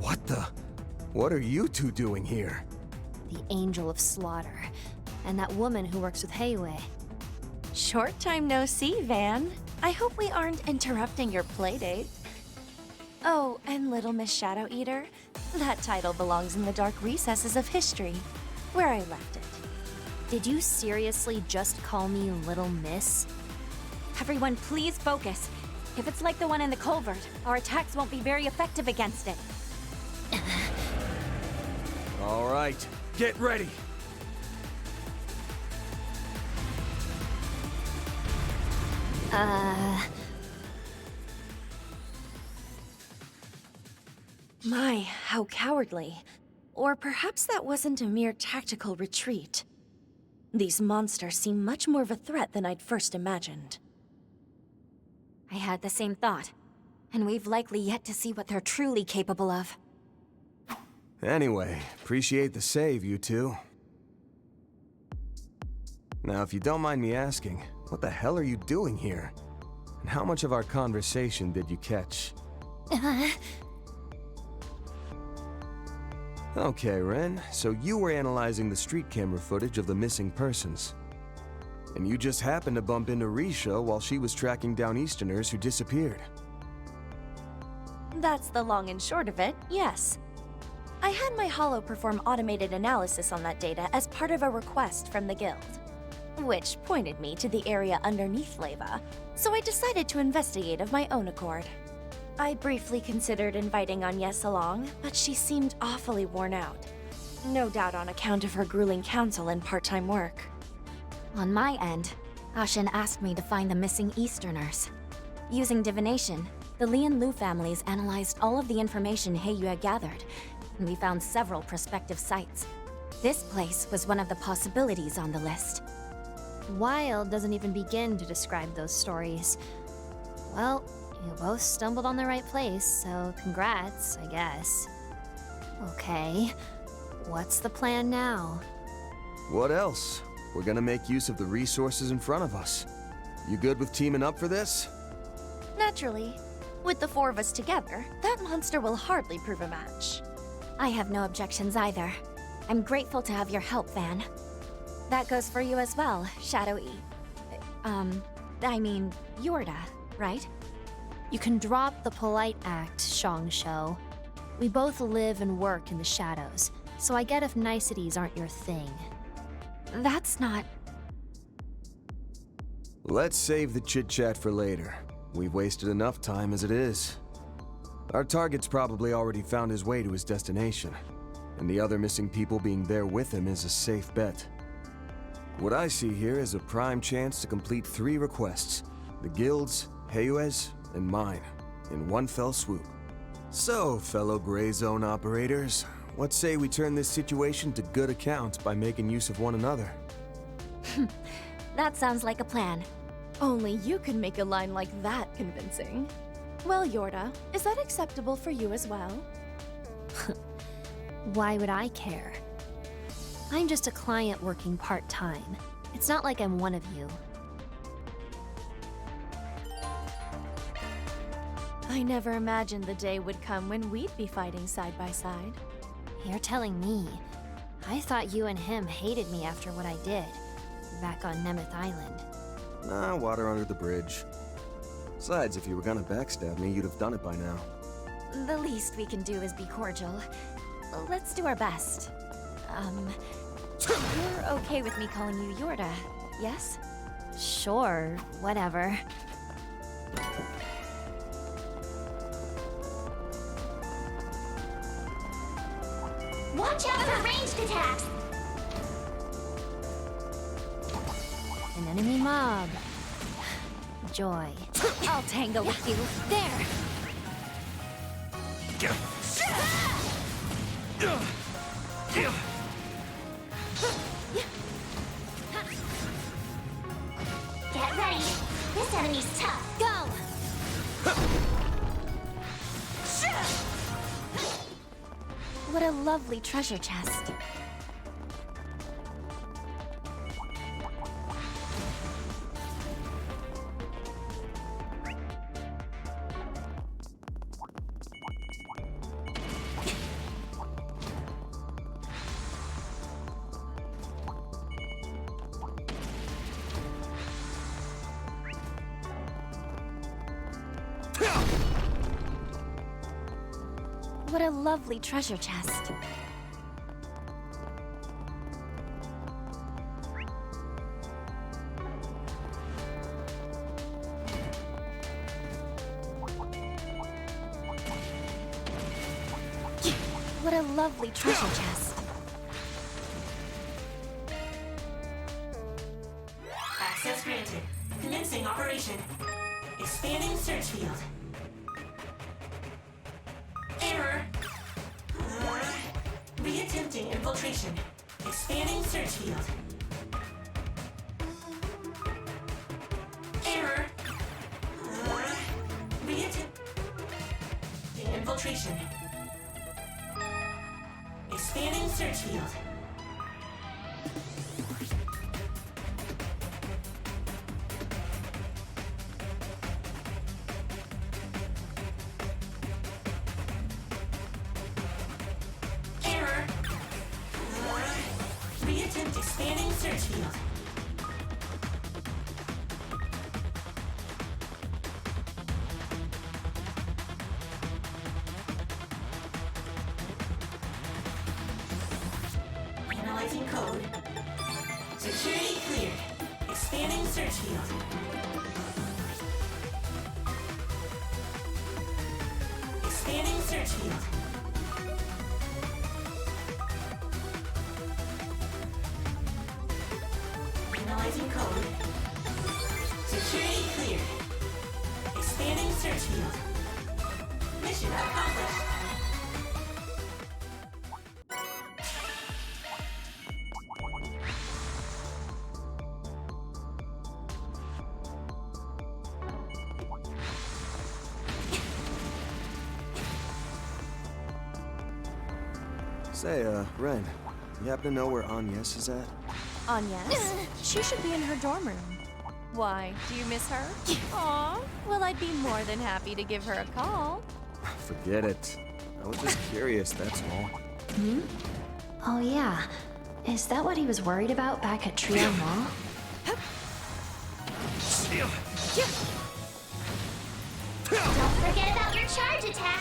What the? What are you two doing here? The Angel of Slaughter. And that woman who works with Heiue. Short time no see, Van. I hope we aren't interrupting your playdate. Oh, and Little Miss Shadow Eater? That title belongs in the dark recesses of history, where I left it. Did you seriously just call me Little Miss? Everyone, please focus. If it's like the one in the culvert, our attacks won't be very effective against it. All right, get ready. My, how cowardly. Or perhaps that wasn't a mere tactical retreat. These monsters seem much more of a threat than I'd first imagined. I had the same thought, and we've likely yet to see what they're truly capable of. Anyway, appreciate the save, you two. Now, if you don't mind me asking, what the hell are you doing here? And how much of our conversation did you catch? Okay, Ren, so you were analyzing the street camera footage of the missing persons. And you just happened to bump into Risha while she was tracking down Easterners who disappeared. That's the long and short of it, yes. I had my Hollow perform automated analysis on that data as part of a request from the guild, which pointed me to the area underneath Leva, so I decided to investigate of my own accord. I briefly considered inviting Agnes along, but she seemed awfully worn out. No doubt on account of her grueling counsel and part-time work. On my end, Ashen asked me to find the missing Easterners. Using divination, the Li and Lu families analyzed all of the information Heiyu had gathered, and we found several prospective sites. This place was one of the possibilities on the list. Wild doesn't even begin to describe those stories. Well, you both stumbled on the right place, so congrats, I guess. Okay, what's the plan now? What else? We're gonna make use of the resources in front of us. You good with teaming up for this? Naturally. With the four of us together, that monster will hardly prove a match. I have no objections either. I'm grateful to have your help, Van. That goes for you as well, Shadow E. I mean, Jorda, right? You can drop the polite act, Shongsho. We both live and work in the shadows, so I get if niceties aren't your thing. That's not... Let's save the chit-chat for later. We've wasted enough time as it is. Our target's probably already found his way to his destination, and the other missing people being there with him is a safe bet. What I see here is a prime chance to complete 3 requests: the guild's, Heiue's, and mine, in one fell swoop. So, fellow Gray Zone operators, what say we turn this situation to good account by making use of one another? That sounds like a plan. Only you can make a line like that convincing. Well, Jorda, is that acceptable for you as well? Why would I care? I'm just a client working part-time. It's not like I'm one of you. I never imagined the day would come when we'd be fighting side by side. You're telling me. I thought you and him hated me after what I did, back on Nemeth Island. Nah, water under the bridge. Besides, if you were gonna backstab me, you'd have done it by now. The least we can do is be cordial. Let's do our best. You're okay with me calling you Jorda, yes? Sure, whatever. Watch out for ranged attacks! An enemy mob. Joy. I'll tangle with you. There! Get ready! This enemy's tough! Go! What a lovely treasure chest. What a lovely treasure chest. What a lovely treasure chest. Access granted. Commencing operation. Expanding search field. Error. Reattempting infiltration. Expanding search field. Error. Reattempting infiltration. Expanding search field. Error. Reattempt expanding search field. Analyzing code. Security cleared. Expanding search field. Expanding search field. Analyzing code. Security cleared. Expanding search field. Mission accomplished. Say, Ren, you happen to know where Agnes is at? Agnes? She should be in her dorm room. Why, do you miss her? Aw, well, I'd be more than happy to give her a call. Forget it. I was just curious, that's all. Hmm? Oh yeah. Is that what he was worried about back at Trio Mall? Don't forget about your charge attack.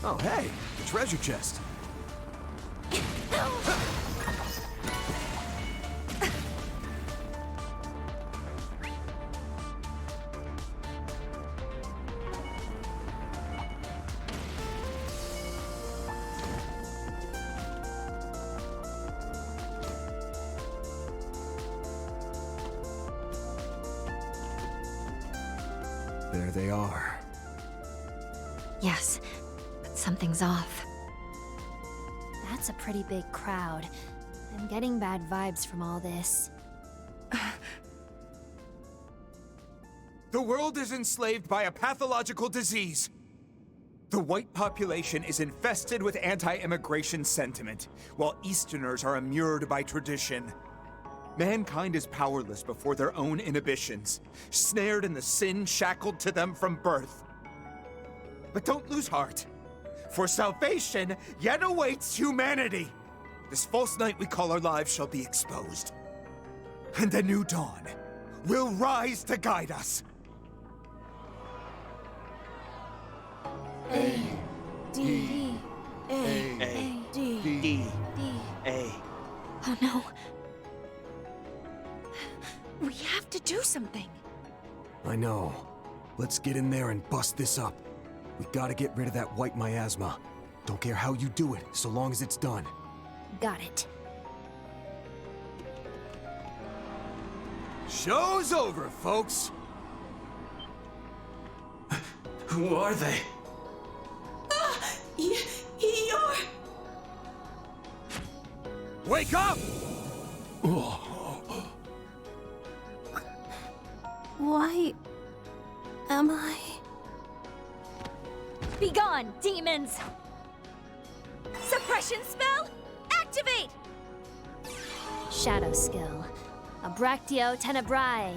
Oh, hey, treasure chest. There they are. Yes, but something's off. That's a pretty big crowd. I'm getting bad vibes from all this. The world is enslaved by a pathological disease. The white population is infested with anti-immigration sentiment, while Easterners are immured by tradition. Mankind is powerless before their own inhibitions, snared in the sin shackled to them from birth. But don't lose heart, for salvation yet awaits humanity. This false night we call our lives shall be exposed, and a new dawn will rise to guide us. A D A D D A. Oh no. We have to do something. I know. Let's get in there and bust this up. We gotta get rid of that white miasma. Don't care how you do it, so long as it's done. Got it. Show's over, folks. Who are they? You're... Wake up! Why am I... Be gone, demons! Suppression spell, activate! Shadow skill. Abractio tenebrae.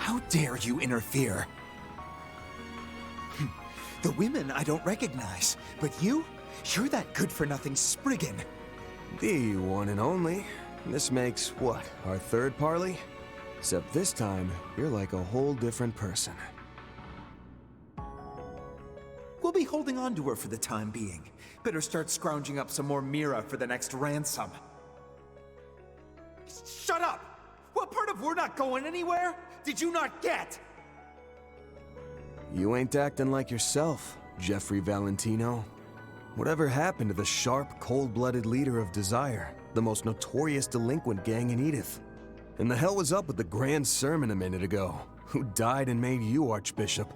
How dare you interfere? The women I don't recognize, but you're that good-for-nothing Spriggan. The one and only. This makes, what, our third parley? Except this time, you're like a whole different person. We'll be holding on to her for the time being. Better start scrounging up some more Mira for the next ransom. Shut up! What part of "we're not going anywhere" did you not get? You ain't acting like yourself, Jeffrey Valentino. Whatever happened to the sharp, cold-blooded leader of Desire, the most notorious delinquent gang in Edith? And the hell was up with the grand sermon a minute ago? Who died and made you Archbishop?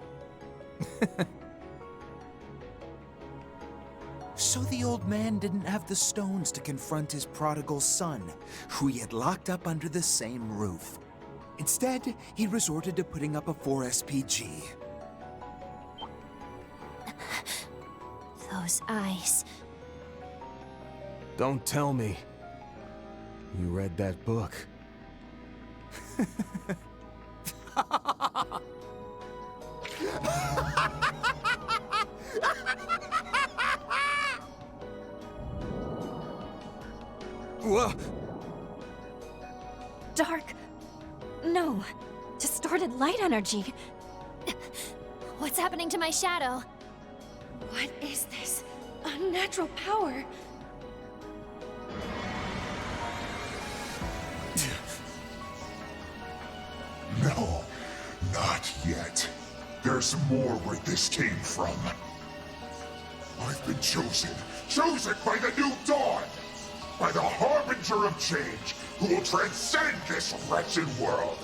So the old man didn't have the stones to confront his prodigal son, who he had locked up under the same roof. Instead, he resorted to putting up a 4SPG. Those eyes. Don't tell me. You read that book. Whoa! Dark. No. Distorted light energy. What's happening to my shadow? What is this? Unnatural power. No, not yet. There's more where this came from. I've been chosen by the new dawn, by the harbinger of change, who will transcend this wretched world.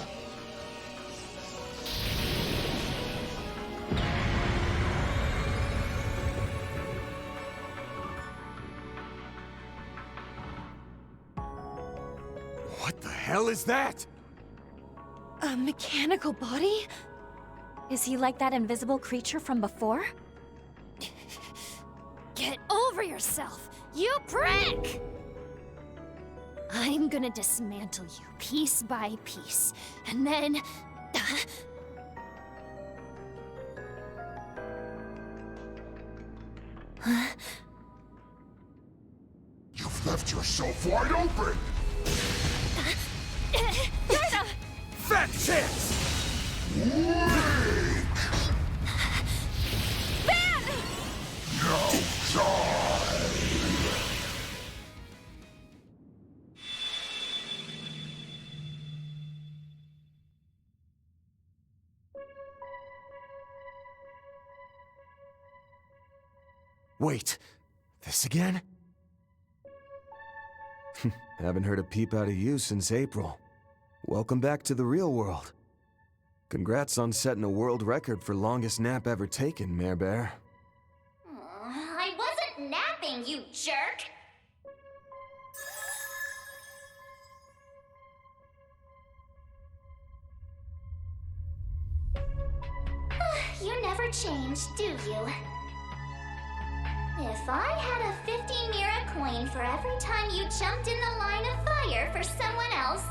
What the hell is that? A mechanical body? Is he like that invisible creature from before? Get over yourself, you prick! I'm gonna dismantle you piece by piece, and then... You've left yourself wide open! Jorda! Fat chance! Weak! Van! Now die! Wait, this again? Haven't heard a peep out of you since April. Welcome back to the real world. Congrats on setting a world record for longest nap ever taken, Mare Bear. I wasn't napping, you jerk! You never change, do you? If I had a 50 Mira coin for every time you jumped in the line of fire for someone else,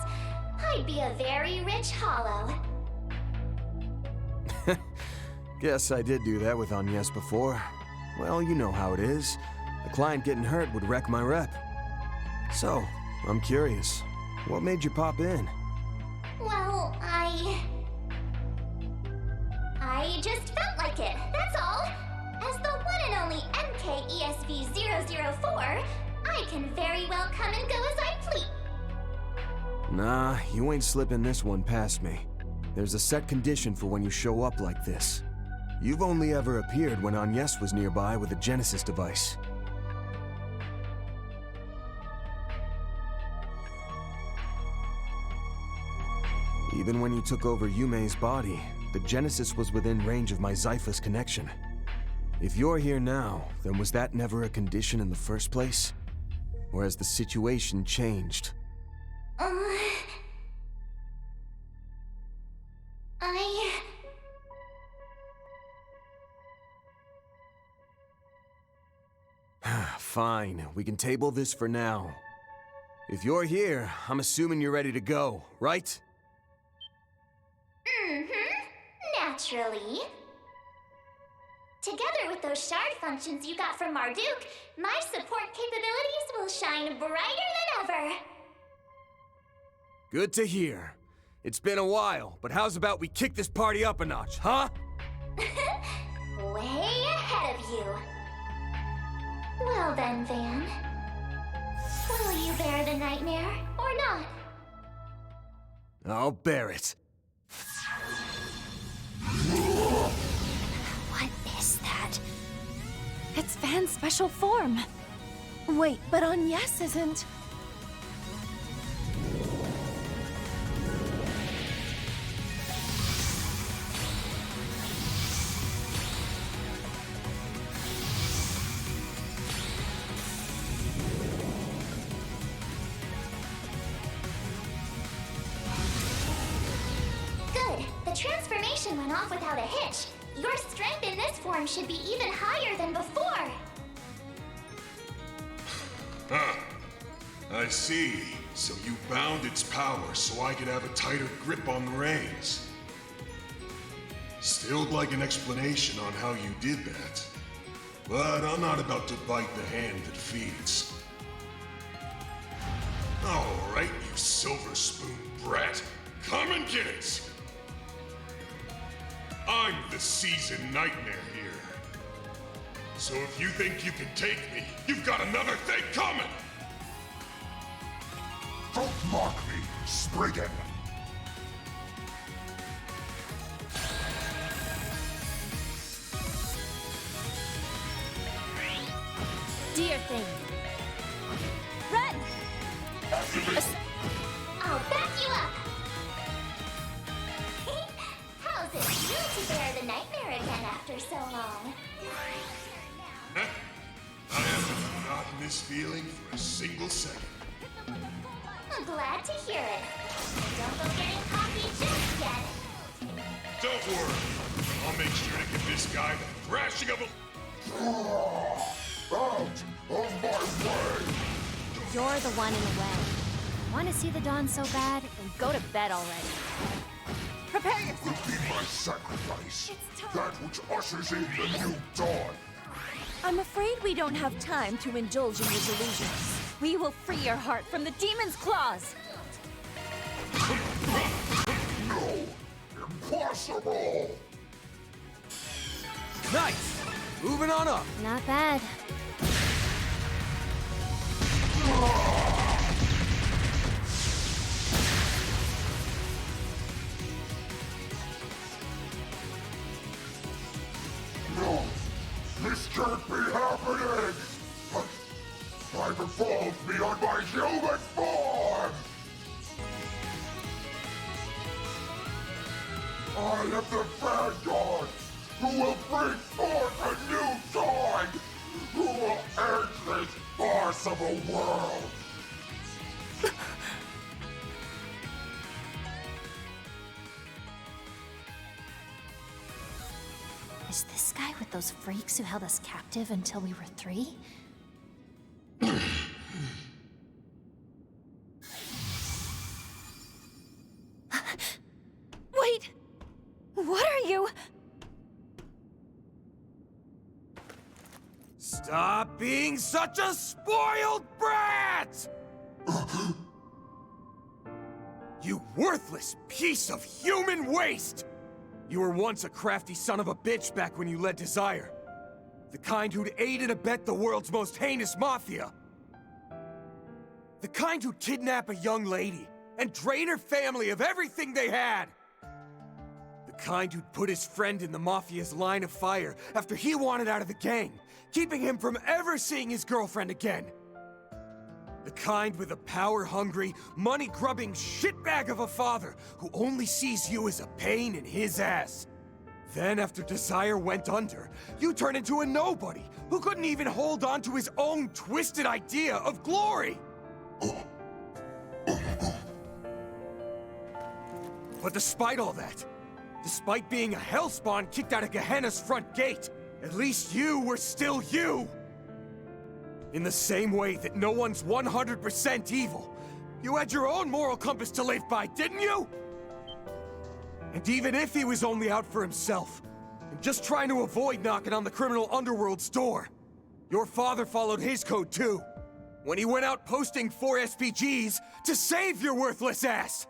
I'd be a very rich hollow. Guess I did do that with Agnes before. Well, you know how it is. A client getting hurt would wreck my rep. So, I'm curious. What made you pop in? Well, I just felt like it, that's all. As the one and only MKESV-004, I can very well come and go as I please. Nah, you ain't slipping this one past me. There's a set condition for when you show up like this. You've only ever appeared when Agnes was nearby with a Genesis device. Even when you took over Yume's body, the Genesis was within range of my Zyphus connection. If you're here now, then was that never a condition in the first place? Or has the situation changed? Fine, we can table this for now. If you're here, I'm assuming you're ready to go, right? Naturally. Together with those shard functions you got from Marduk, my support capabilities will shine brighter than ever. Good to hear. It's been a while, but how's about we kick this party up a notch, huh? Way ahead of you. Well then, Van. Will you bear the nightmare, or not? I'll bear it. What is that? It's Van's special form. Wait, but Agnes isn't. Good. The transformation went off without a hitch. Your strength in this form should be even higher than before. Huh. I see. So you bound its power so I could have a tighter grip on the reins. Still would like an explanation on how you did that. But I'm not about to bite the hand that feeds. Alright, you silver spoon brat. Come and get it! I'm the seasoned nightmare here. So if you think you can take me, you've got another thing coming! Don't mock me, Spriggan! Dear thing. Run! I'll back you up! How's it feel to bear the nightmare again after so long? I haven't forgotten this feeling for a single second. I'm glad to hear it. Don't go getting coffee just yet. Don't worry. I'll make sure to give this guy the thrashing of a... Out of my way! You're the one in the way. Want to see the dawn so bad? Then go to bed already. Prepare yourself! Will be my sacrifice. That which ushers in the new dawn. I'm afraid we don't have time to indulge in your delusions. We will free your heart from the demon's claws! No! Impossible! Nice! Moving on up. Not bad. No! This can't be happening! I've evolved beyond my human form! I am the vanguard who will bring forth a new dawn! Who will end this farce of a world! Is this guy with those freaks who held us captive until we were 3? Wait! What are you? Stop being such a spoiled brat! You worthless piece of human waste! You were once a crafty son of a bitch back when you led Desire. The kind who'd aid and abet the world's most heinous mafia. The kind who'd kidnap a young lady and drain her family of everything they had. The kind who'd put his friend in the mafia's line of fire after he wanted out of the gang, keeping him from ever seeing his girlfriend again. The kind with a power-hungry, money-grubbing shitbag of a father who only sees you as a pain in his ass. Then after Desire went under, you turned into a nobody who couldn't even hold on to his own twisted idea of glory. But despite all that, despite being a hellspawn kicked out of Gehenna's front gate, at least you were still you! In the same way that no one's 100% evil, you had your own moral compass to live by, didn't you? And even if he was only out for himself, and just trying to avoid knocking on the criminal underworld's door, your father followed his code too, when he went out posting 4 SPGs to save your worthless ass!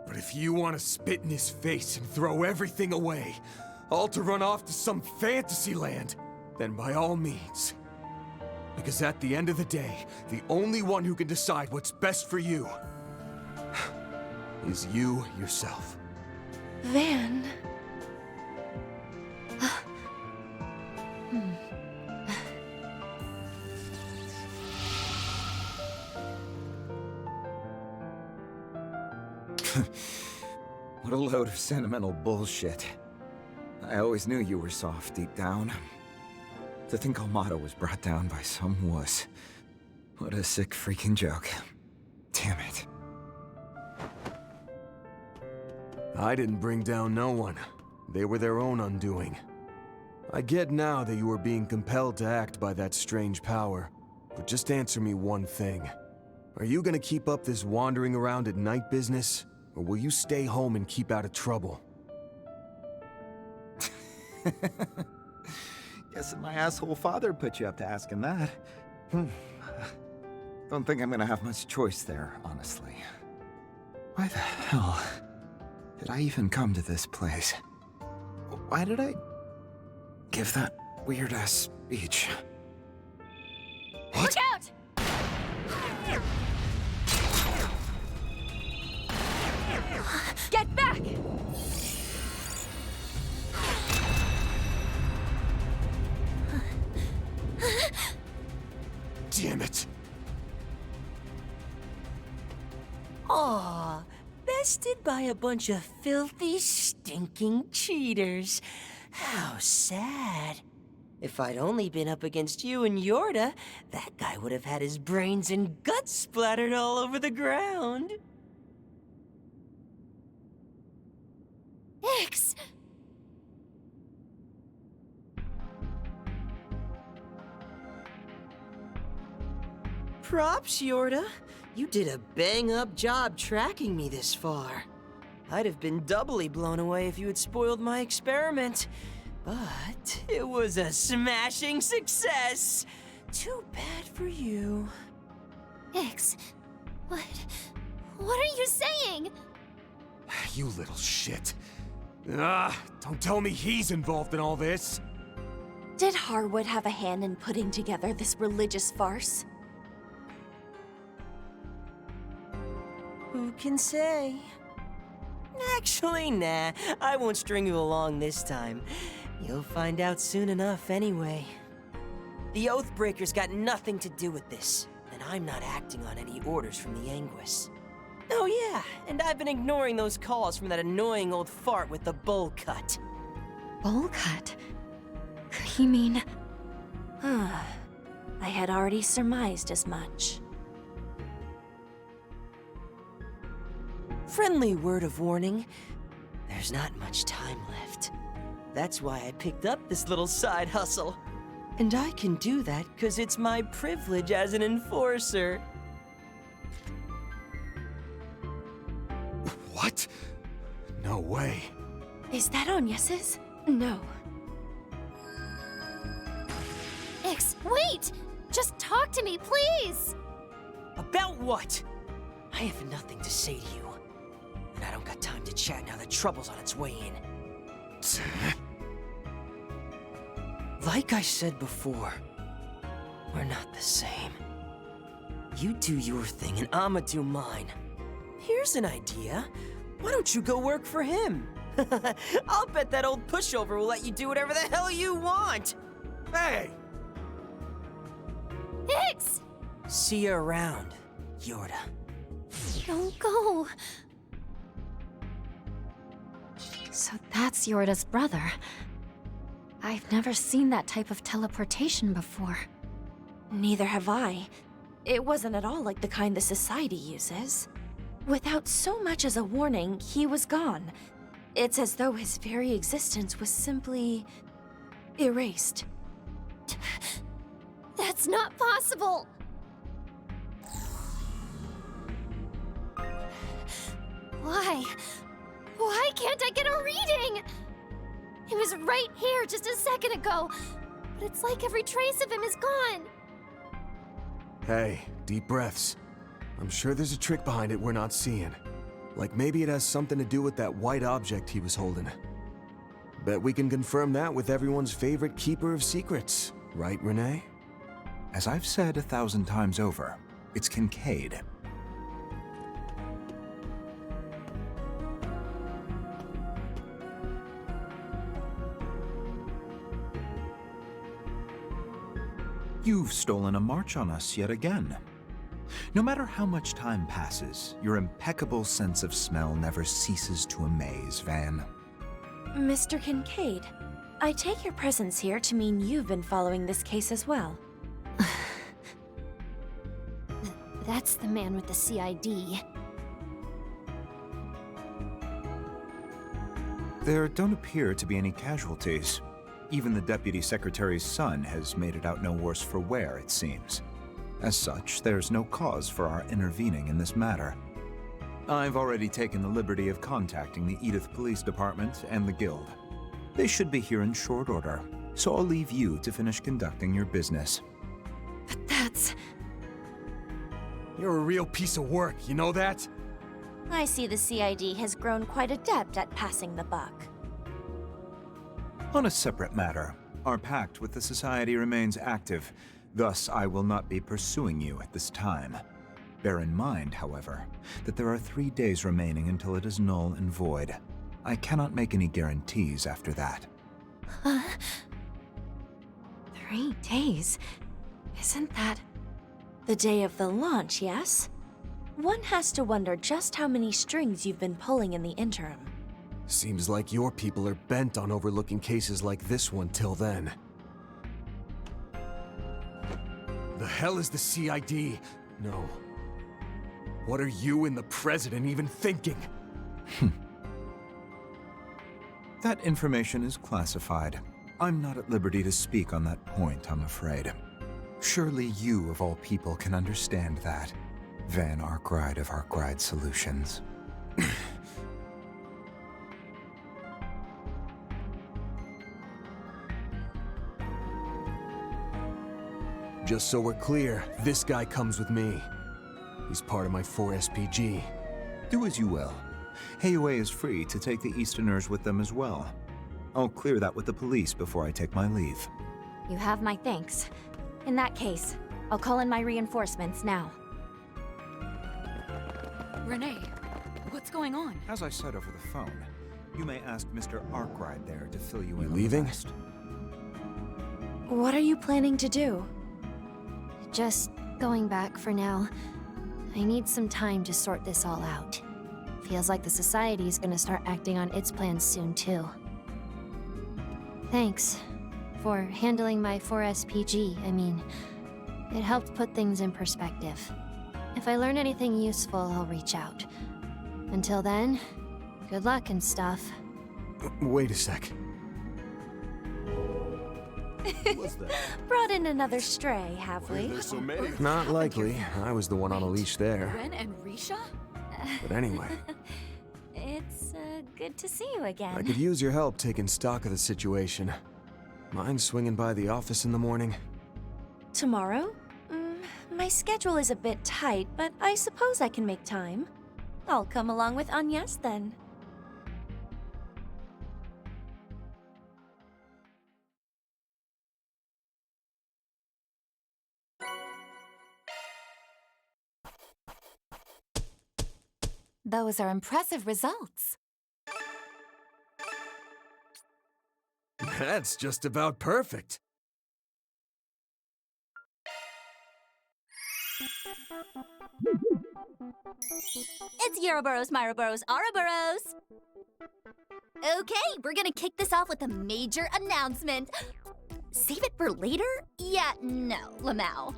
But if you want to spit in his face and throw everything away, all to run off to some fantasy land, then by all means. Because at the end of the day, the only one who can decide what's best for you is you yourself. Van... What a load of sentimental bullshit. I always knew you were soft deep down. To think Almada was brought down by some wuss. What a sick freaking joke. Damn it. I didn't bring down no one. They were their own undoing. I get now that you were being compelled to act by that strange power, but just answer me one thing. Are you gonna keep up this wandering around at night business, or will you stay home and keep out of trouble? Guessing my asshole father put you up to asking that. Don't think I'm gonna have much choice there, honestly. Why the hell did I even come to this place? Why did I give that weird-ass speech? Look out! Get back! Damn it! Aw, bested by a bunch of filthy, stinking cheaters. How sad. If I'd only been up against you and Jorda, that guy would have had his brains and guts splattered all over the ground. Ix! Props, Jorda. You did a bang-up job tracking me this far. I'd have been doubly blown away if you had spoiled my experiment. But it was a smashing success. Too bad for you. Ix, what are you saying? You little shit. Don't tell me he's involved in all this. Did Harwood have a hand in putting together this religious farce? Who can say? Actually, nah. I won't string you along this time. You'll find out soon enough anyway. The Oathbreakers got nothing to do with this, and I'm not acting on any orders from the Anguis. Oh yeah, and I've been ignoring those calls from that annoying old fart with the bowl cut. Bowl cut? You mean... I had already surmised as much. Friendly word of warning, there's not much time left. That's why I picked up this little side hustle. And I can do that because it's my privilege as an enforcer. What? No way. Is that Agnes's? No. Ix, wait! Just talk to me, please! About what? I have nothing to say to you. And I don't got time to chat now that trouble's on its way in. Like I said before, we're not the same. You do your thing and I'ma do mine. Here's an idea. Why don't you go work for him? I'll bet that old pushover will let you do whatever the hell you want. Hey! Ix! See you around, Jorda. Don't go. So that's Jorda's brother. I've never seen that type of teleportation before. Neither have I. It wasn't at all like the kind the Society uses. Without so much as a warning, he was gone. It's as though his very existence was simply... erased. That's not possible! Why? Why can't I get a reading? He was right here just a second ago, but it's like every trace of him is gone. Hey, deep breaths. I'm sure there's a trick behind it we're not seeing. Like maybe it has something to do with that white object he was holding. Bet we can confirm that with everyone's favorite keeper of secrets, right, Renee? As I've said 1,000 times over, it's Kincaid. You've stolen a march on us yet again. No matter how much time passes, your impeccable sense of smell never ceases to amaze, Van. Mr. Kincaid, I take your presence here to mean you've been following this case as well. That's the man with the CID. There don't appear to be any casualties. Even the Deputy Secretary's son has made it out no worse for wear, it seems. As such, there's no cause for our intervening in this matter. I've already taken the liberty of contacting the Edith Police Department and the Guild. They should be here in short order, so I'll leave you to finish conducting your business. But that's... You're a real piece of work, you know that? I see the CID has grown quite adept at passing the buck. On a separate matter, our pact with the Society remains active, thus I will not be pursuing you at this time. Bear in mind, however, that there are 3 days remaining until it is null and void. I cannot make any guarantees after that. 3 days? Isn't that the day of the launch, yes? One has to wonder just how many strings you've been pulling in the interim. Seems like your people are bent on overlooking cases like this one till then. The hell is the CID? No. What are you and the President even thinking? That information is classified. I'm not at liberty to speak on that point, I'm afraid. Surely you, of all people, can understand that. Van Arkwright of Arkwright Solutions. Just so we're clear, this guy comes with me. He's part of my 4SPG. Do as you will. Hayway is free to take the Easterners with them as well. I'll clear that with the police before I take my leave. You have my thanks. In that case, I'll call in my reinforcements now. Renee, what's going on? As I said over the phone, you may ask Mr. Arkwright there to fill you in. Leaving? On the rest. What are you planning to do? Just going back for now. I need some time to sort this all out. Feels like the Society is gonna start acting on its plans soon, too. Thanks for handling my 4SPG. I mean, it helped put things in perspective. If I learn anything useful, I'll reach out. Until then, good luck and stuff. Wait a sec. Brought in another stray, have we? There's so many. Not likely. I was the one on a leash there. Ren and Risha? But anyway, It's good to see you again. I could use your help taking stock of the situation. Mind swinging by the office in the morning? Tomorrow? My schedule is a bit tight, but I suppose I can make time. I'll come along with Agnes then. Those are impressive results. That's just about perfect. It's Euroboros, Myroboros, Ouroboros! Okay, we're gonna kick this off with a major announcement. Save it for later? Yeah, no, Lamau.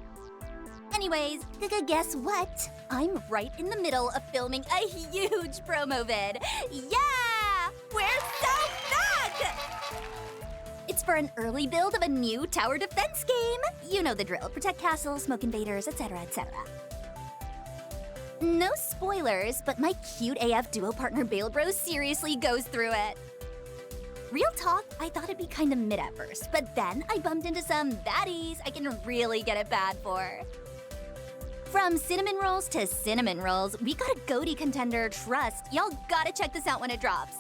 Anyways, guess what? I'm right in the middle of filming a huge promo vid. Yeah! We're so stuck! It's for an early build of a new tower defense game. You know the drill. Protect castles, smoke invaders, etc., etc. No spoilers, but my cute AF duo partner Bale Bro seriously goes through it. Real talk, I thought it'd be kinda mid at first, but then I bumped into some baddies I can really get it bad for. From cinnamon rolls to cinnamon rolls, we got a goatee contender, trust. Y'all gotta check this out when it drops.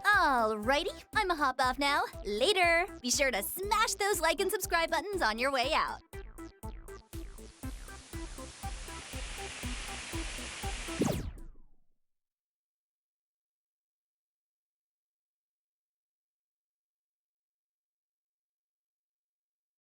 Alrighty, I'ma hop off now. Later! Be sure to smash those like and subscribe buttons on your way out.